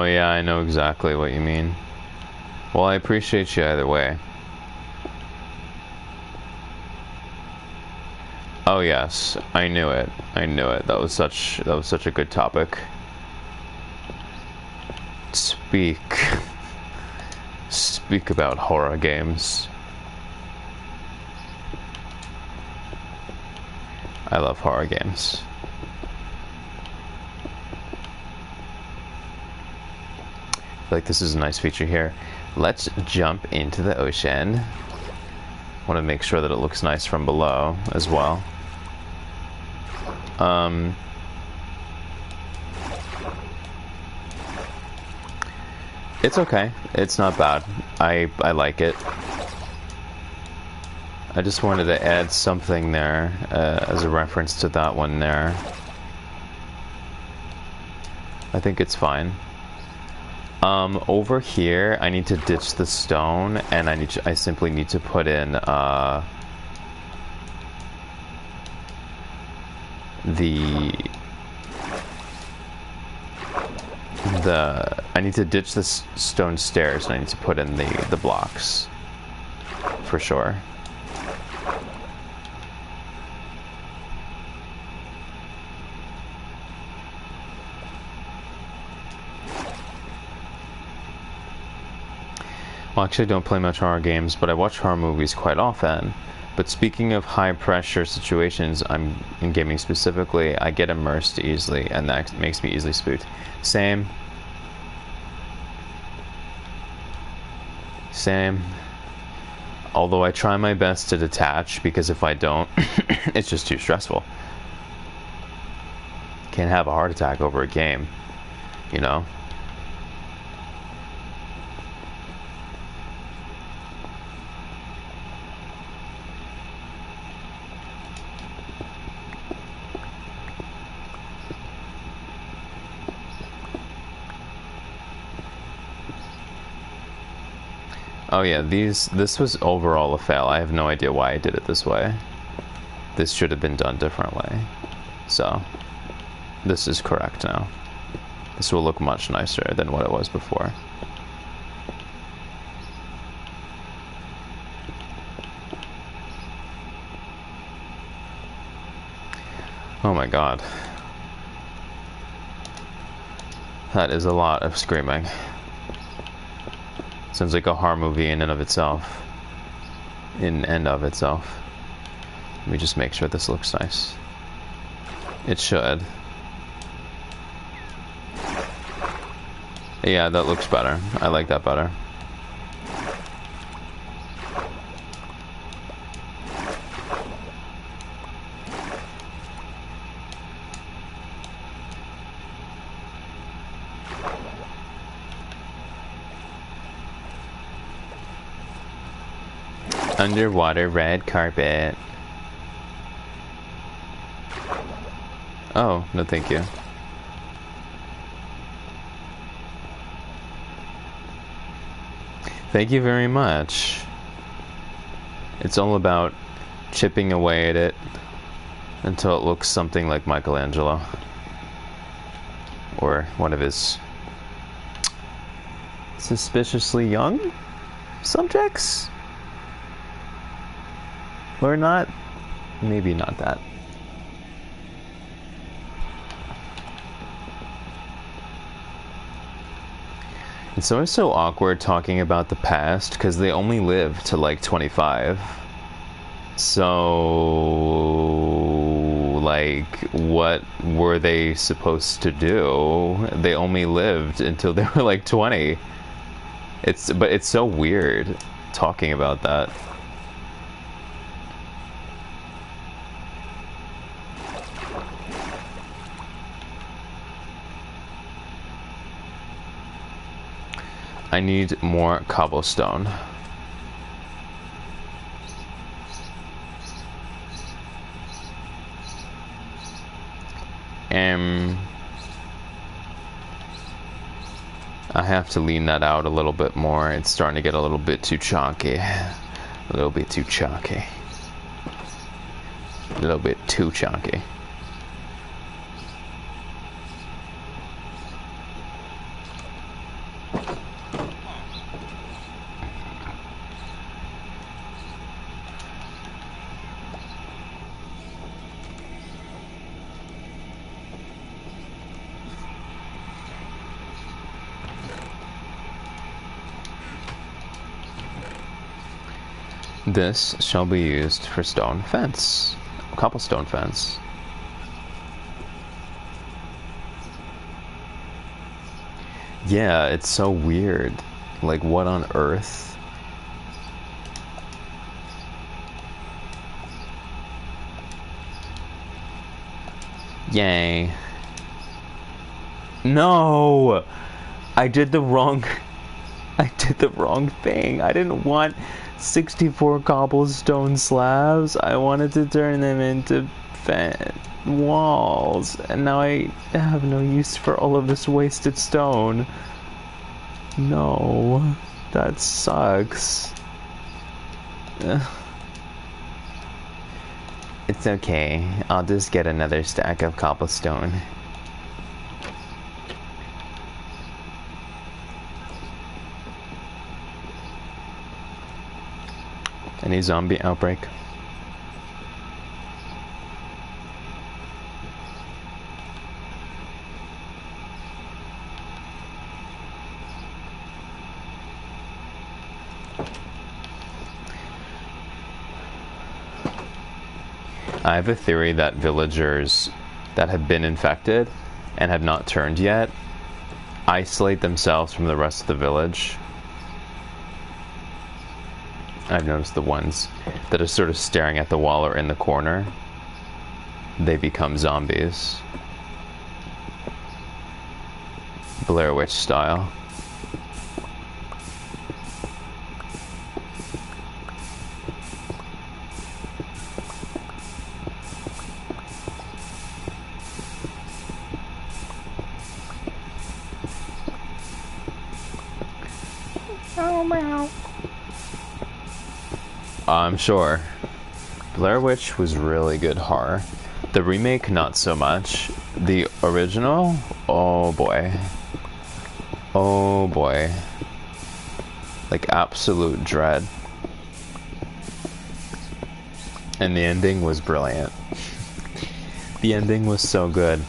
yeah, I know exactly what you mean. Well, I appreciate you either way. Oh yes, I knew it. I knew it. That was such a good topic. Speak about horror games. I love horror games. I feel like this is a nice feature here. Let's jump into the ocean. Want to make sure that it looks nice from below as well. It's okay. It's not bad. I like it. I just wanted to add something there as a reference to that one there. I think it's fine. Over here, I need to ditch the stone, and I simply need to put in I need to ditch the stone stairs, and I need to put in the blocks for sure. Well, actually, I don't play much horror games, but I watch horror movies quite often. But speaking of high-pressure situations, in gaming specifically, I get immersed easily, and that makes me easily spooked. Same. Although I try my best to detach, because if I don't, it's just too stressful. Can't have a heart attack over a game, you know? Oh yeah, this was overall a fail. I have no idea why I did it this way. This should have been done differently. So, this is correct now. This will look much nicer than what it was before. Oh my god. That is a lot of screaming. Sounds like a horror movie in and of itself. Let me just make sure this looks nice. It should. Yeah, that looks better. I like that better. Underwater red carpet. Oh, no thank you. Thank you very much. It's all about chipping away at it until it looks something like Michelangelo. Or one of his suspiciously young subjects? Or not? Maybe not that. It's always so awkward talking about the past because they only live to like 25. So, like, what were they supposed to do? They only lived until they were like 20. But it's so weird talking about that. I need more cobblestone. I have to lean that out a little bit more. It's starting to get a little bit too chalky. A little bit too chalky. A little bit too chalky. This shall be used for stone fence. Cobblestone fence. Yeah, it's so weird. Like, what on earth? Yay. No! I did the wrong thing. I didn't want 64 cobblestone slabs. I wanted to turn them into walls, and now I have no use for all of this wasted stone. No, that sucks. It's okay. I'll just get another stack of cobblestone. Any zombie outbreak? I have a theory that villagers that have been infected and have not turned yet isolate themselves from the rest of the village. I've noticed the ones that are sort of staring at the wall or in the corner, they become zombies. Blair Witch style. I'm sure. Blair Witch was really good horror. The remake, not so much. The original, oh boy. Oh boy. Like absolute dread. And the ending was brilliant. The ending was so good.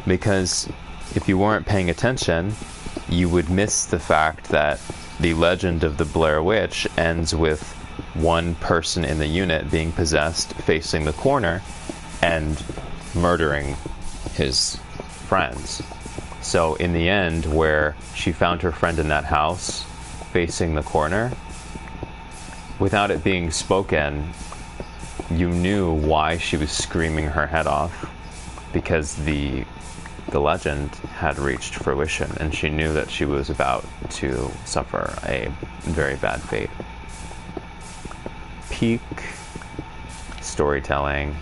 Because if you weren't paying attention, you would miss the fact that the legend of the Blair Witch ends with one person in the unit being possessed, facing the corner, and murdering his friends. So in the end, where she found her friend in that house, facing the corner, without it being spoken, you knew why she was screaming her head off, because the legend had reached fruition, and she knew that she was about to suffer a very bad fate. Peak storytelling.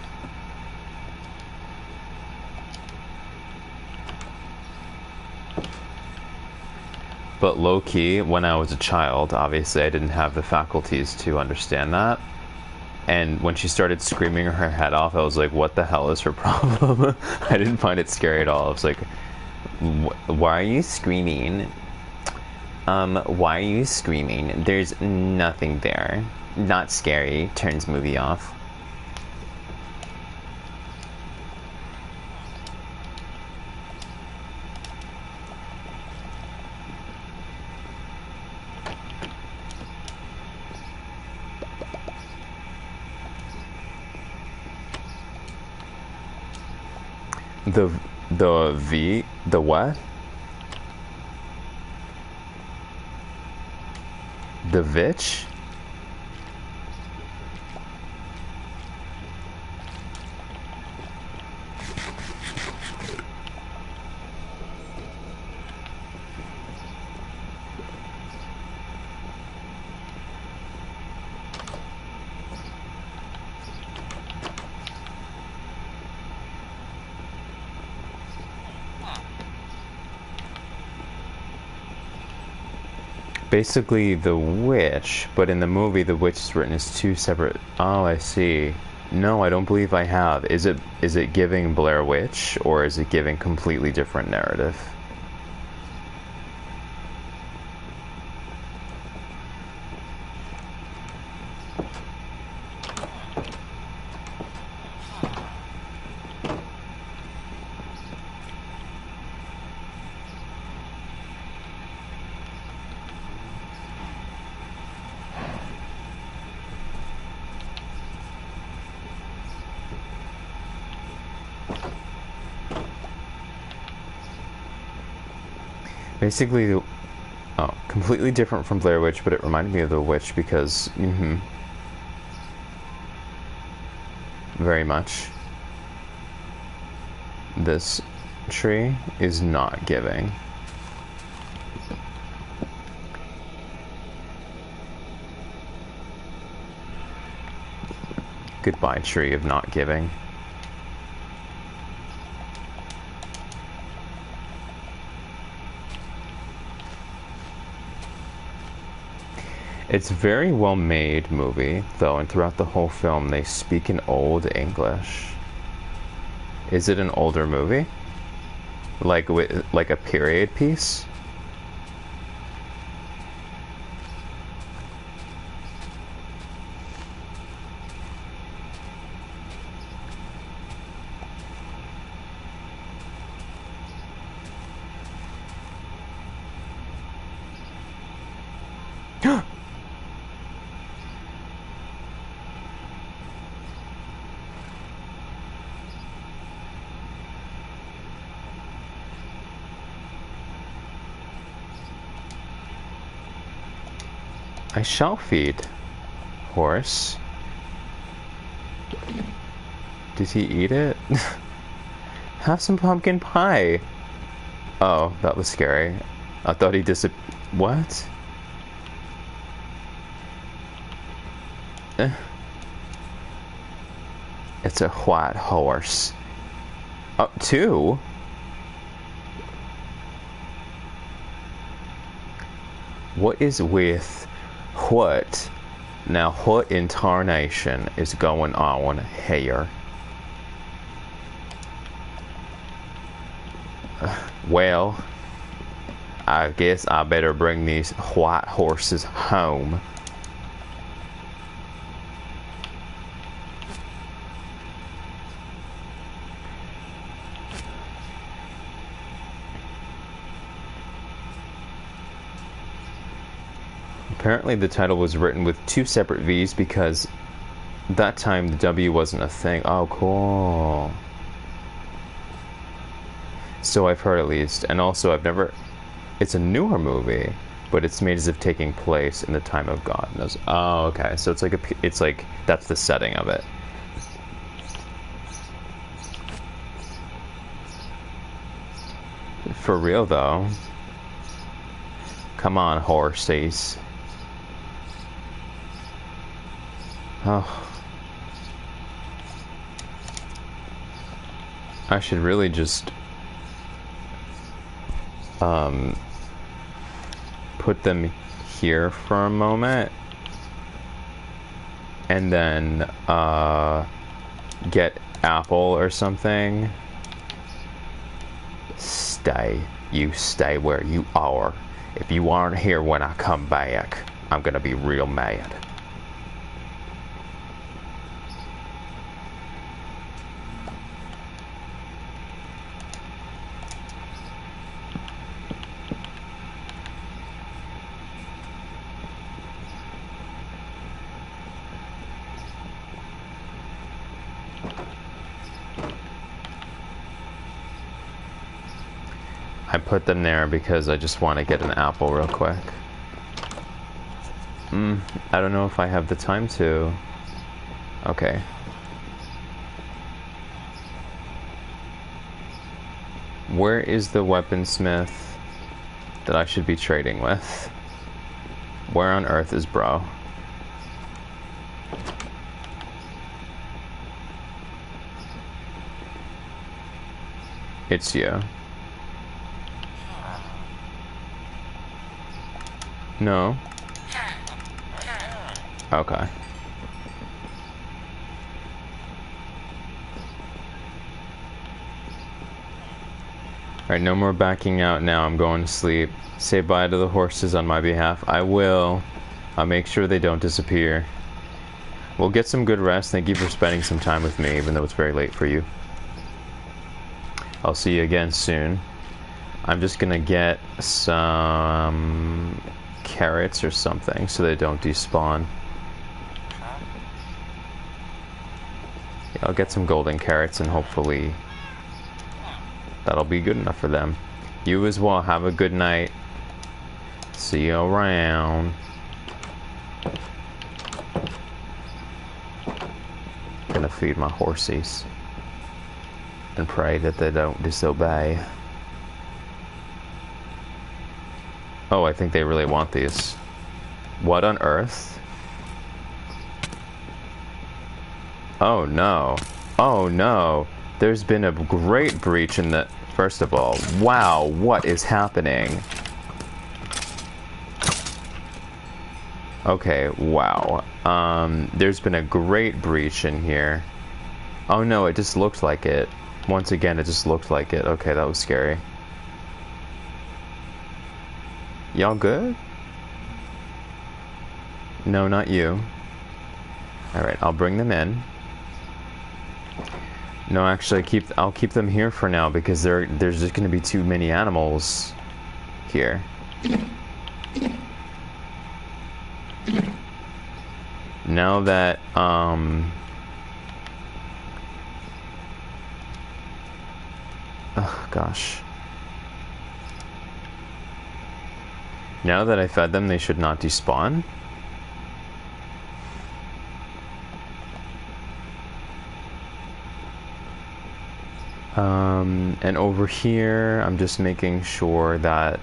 But low-key, when I was a child, obviously I didn't have the faculties to understand that. And when she started screaming her head off, I was like, what the hell is her problem? I didn't find it scary at all. I was like, why are you screaming? Why are you screaming? There's nothing there. Not scary. Turns movie off. The what? The Vitch? Basically the witch, but in the movie the witch is written as two separate. Oh, I see. No, I don't believe I have. Is it giving Blair Witch, or is it giving completely different narrative? Basically, oh, completely different from Blair Witch, but it reminded me of the witch because, very much. This tree is not giving. Goodbye, tree of not giving. It's a very well made movie, though, and throughout the whole film they speak in Old English. Is it an older movie? Like a period piece? I shall feed. Horse. Did he eat it? Have some pumpkin pie. Oh, that was scary. I thought he what? It's a white horse. Oh, two? What is with what? Now, what in tarnation is going on here? Well, I guess I better bring these white horses home. Apparently the title was written with two separate V's because that time the W wasn't a thing. Oh, cool. So I've heard at least. And also I've never... It's a newer movie, but it's made as if taking place in the time of God knows. Oh, okay. So it's like that's the setting of it. For real though. Come on, horsies. Oh. I should really just put them here for a moment. And then, get apple or something. Stay. You stay where you are. If you aren't here when I come back, I'm gonna be real mad. I put them there because I just want to get an apple real quick. I don't know if I have the time to. Okay. Where is the weaponsmith that I should be trading with? Where on earth is bro? It's you. No. Okay. Alright, no more backing out now. I'm going to sleep. Say bye to the horses on my behalf. I will. I'll make sure they don't disappear. We'll get some good rest. Thank you for spending some time with me, even though it's very late for you. I'll see you again soon. I'm just gonna get some carrots or something so they don't despawn. Yeah, I'll get some golden carrots and hopefully that'll be good enough for them. You as well. Have a good night. See you around. Gonna feed my horsies and pray that they don't disobey. Oh, I think they really want these. What on earth? Oh no. Oh no. There's been a great breach in the... First of all, wow, what is happening? Okay, wow. There's been a great breach in here. Oh no, it just looked like it. Once again, it just looked like it. Okay, that was scary. Y'all good? No, not you. Alright, I'll bring them in. No, actually, I'll keep them here for now because there's just going to be too many animals here. Now that, oh, gosh. Now that I fed them, they should not despawn. And over here, I'm just making sure that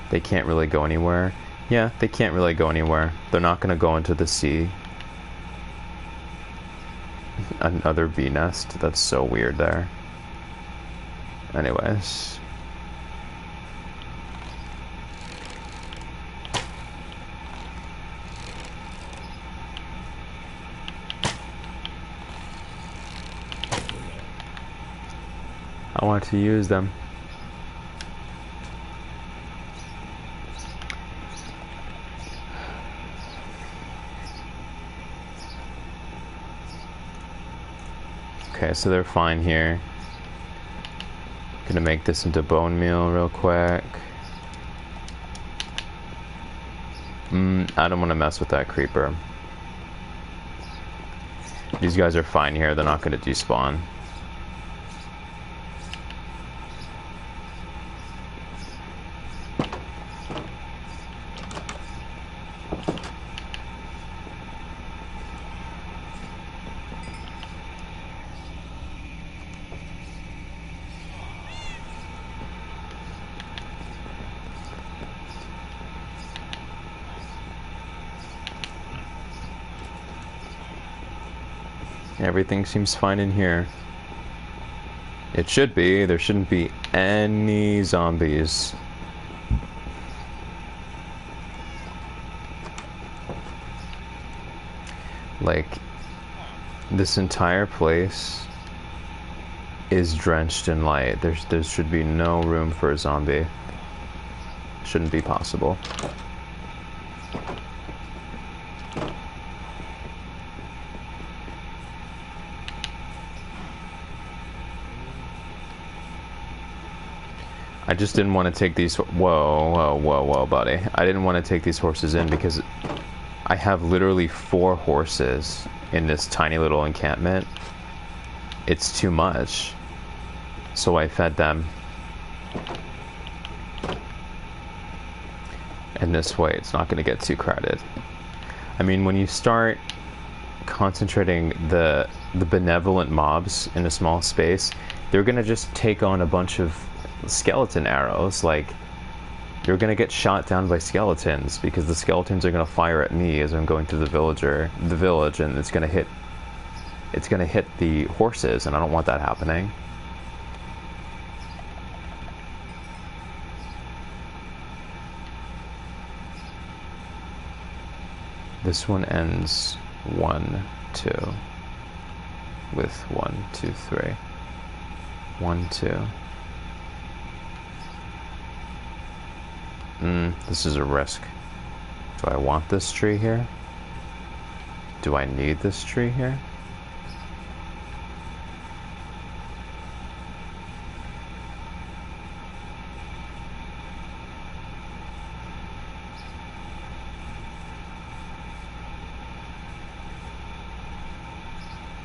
they can't really go anywhere. Yeah, they can't really go anywhere. They're not going to go into the sea. Another bee nest. That's so weird there. Anyways. I want to use them. Okay, so they're fine here. Gonna make this into bone meal real quick. I don't want to mess with that creeper. These guys are fine here. They're not gonna despawn. Everything seems fine in here. It should be. There shouldn't be any zombies. Like, this entire place is drenched in light. There should be no room for a zombie. Shouldn't be possible. I just didn't want to take these... Whoa, buddy. I didn't want to take these horses in because I have literally 4 horses in this tiny little encampment. It's too much. So I fed them. And this way it's not going to get too crowded. I mean, when you start concentrating the benevolent mobs in a small space, they're going to just take on a bunch of skeleton arrows. Like, you're gonna get shot down by skeletons because the skeletons are gonna fire at me as I'm going through the village, and it's gonna hit the horses, and I don't want that happening. This one ends 1, 2 with 1, 2, 3. 1, 2. This is a risk. Do I want this tree here? Do I need this tree here?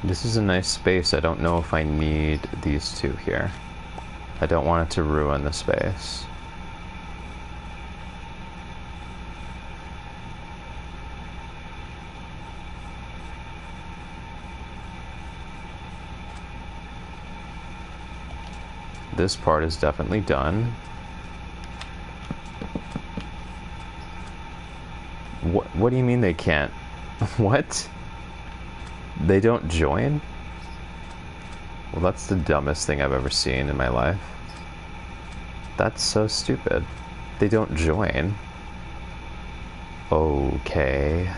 This is a nice space. I don't know if I need these two here. I don't want it to ruin the space. This part is definitely done. What do you mean they can't? What? They don't join? Well, that's the dumbest thing I've ever seen in my life. That's so stupid. They don't join. Okay.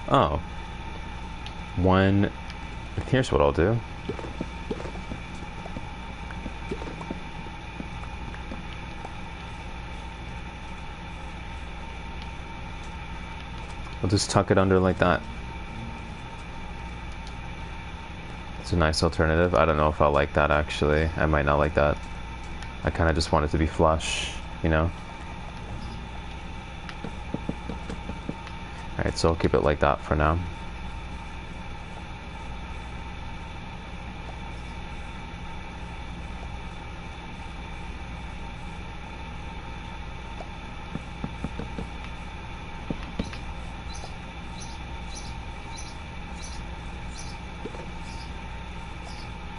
Oh. Here's what I'll do. I'll just tuck it under like that. It's a nice alternative. I don't know if I'll like that, actually. I might not like that. I kind of just want it to be flush, you know? Alright, so I'll keep it like that for now.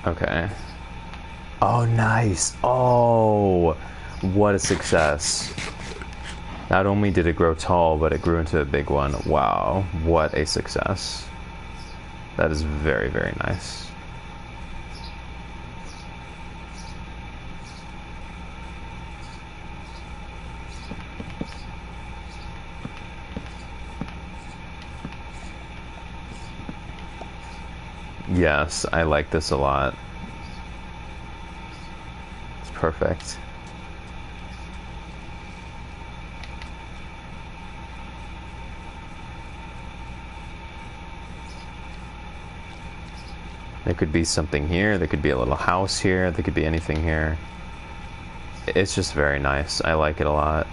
Okay. Oh, nice. Oh, what a success. Not only did it grow tall, but it grew into a big one. Wow, what a success. That is very, very nice. Yes, I like this a lot. It's perfect. There could be something here, there could be a little house here, there could be anything here. It's just very nice. I like it a lot.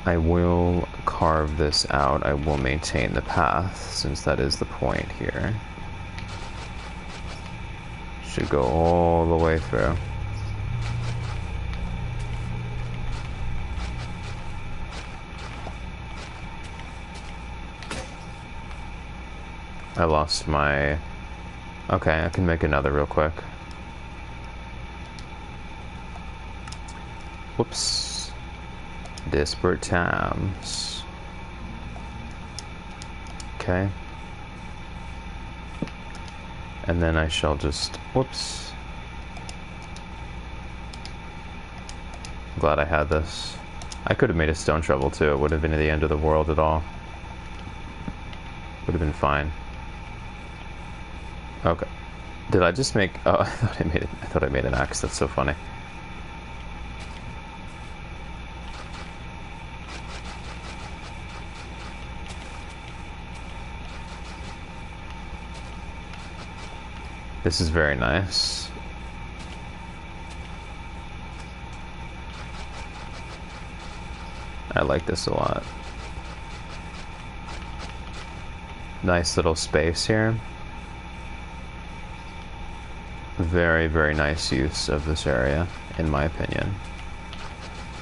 I will carve this out. I will maintain the path, since that is the point here. Should go all the way through. I lost my... Okay, I can make another real quick. Whoops. Disparate times. Okay. And then I shall just... Whoops. I'm glad I had this. I could have made a stone shovel too. It would have been the end of the world at all. Would have been fine. Okay. Did I just make... Oh, I thought I made it. I thought I made an axe. That's so funny. This is very nice. I like this a lot. Nice little space here. Very, very nice use of this area, in my opinion.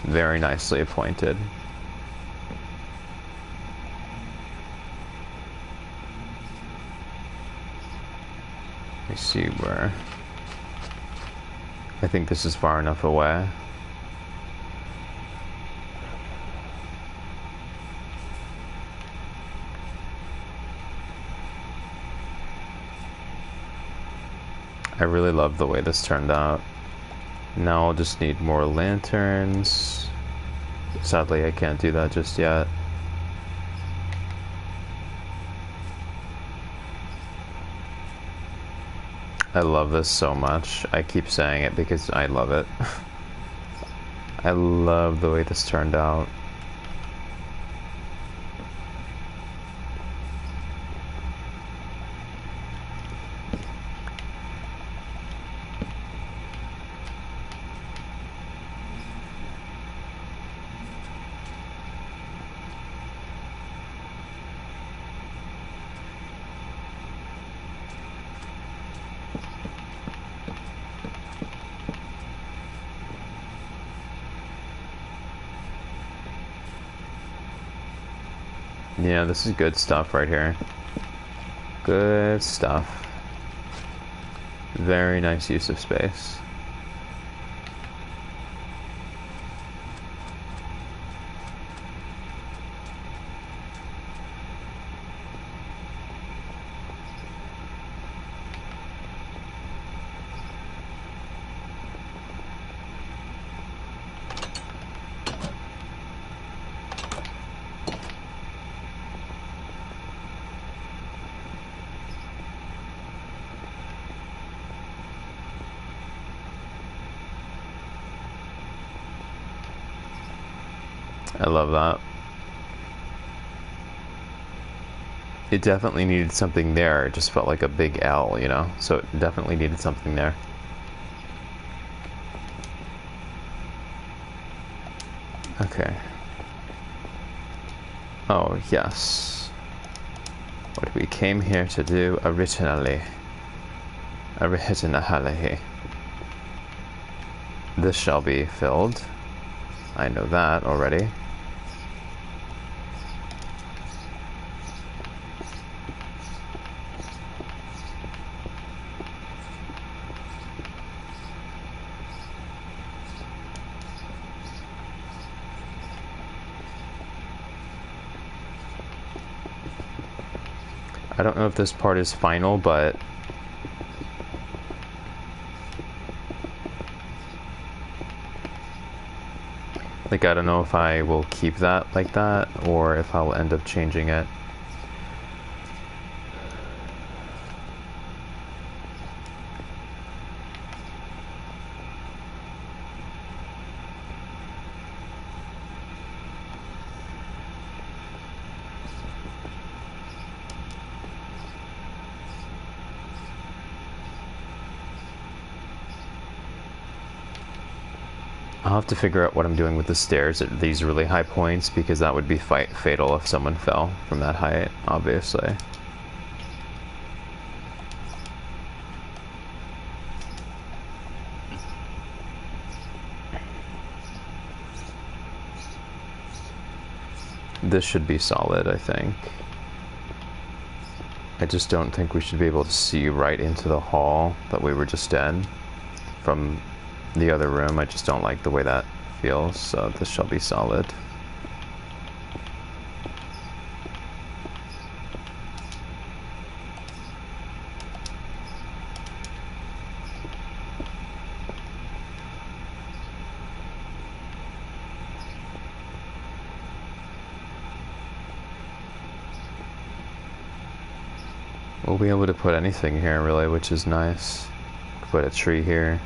Very nicely appointed. Let me see where... I think this is far enough away. I really love the way this turned out. Now I'll just need more lanterns. Sadly, I can't do that just yet. I love this so much. I keep saying it because I love it. I love the way this turned out. Yeah, this is good stuff right here. Good stuff. Very nice use of space. I love that. It definitely needed something there. It just felt like a big L, you know? So it definitely needed something there. Okay. Oh, yes. What we came here to do originally. Originally. This shall be filled. I know that already. I don't know if this part is final, but like, I don't know if I will keep that like that or if I'll end up changing it. I'll have to figure out what I'm doing with the stairs at these really high points, because that would be fatal if someone fell from that height, obviously. This should be solid, I think. I just don't think we should be able to see right into the hall that we were just in from the other room. I just don't like the way that feels, so this shall be solid. We'll be able to put anything here, really, which is nice. Put a tree here.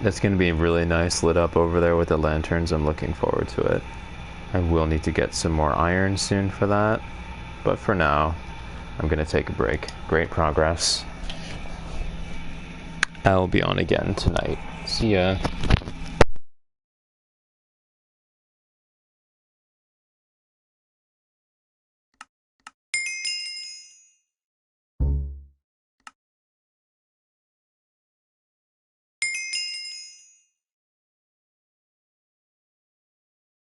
It's going to be really nice lit up over there with the lanterns. I'm looking forward to it. I will need to get some more iron soon for that. But for now, I'm going to take a break. Great progress. I'll be on again tonight. See ya.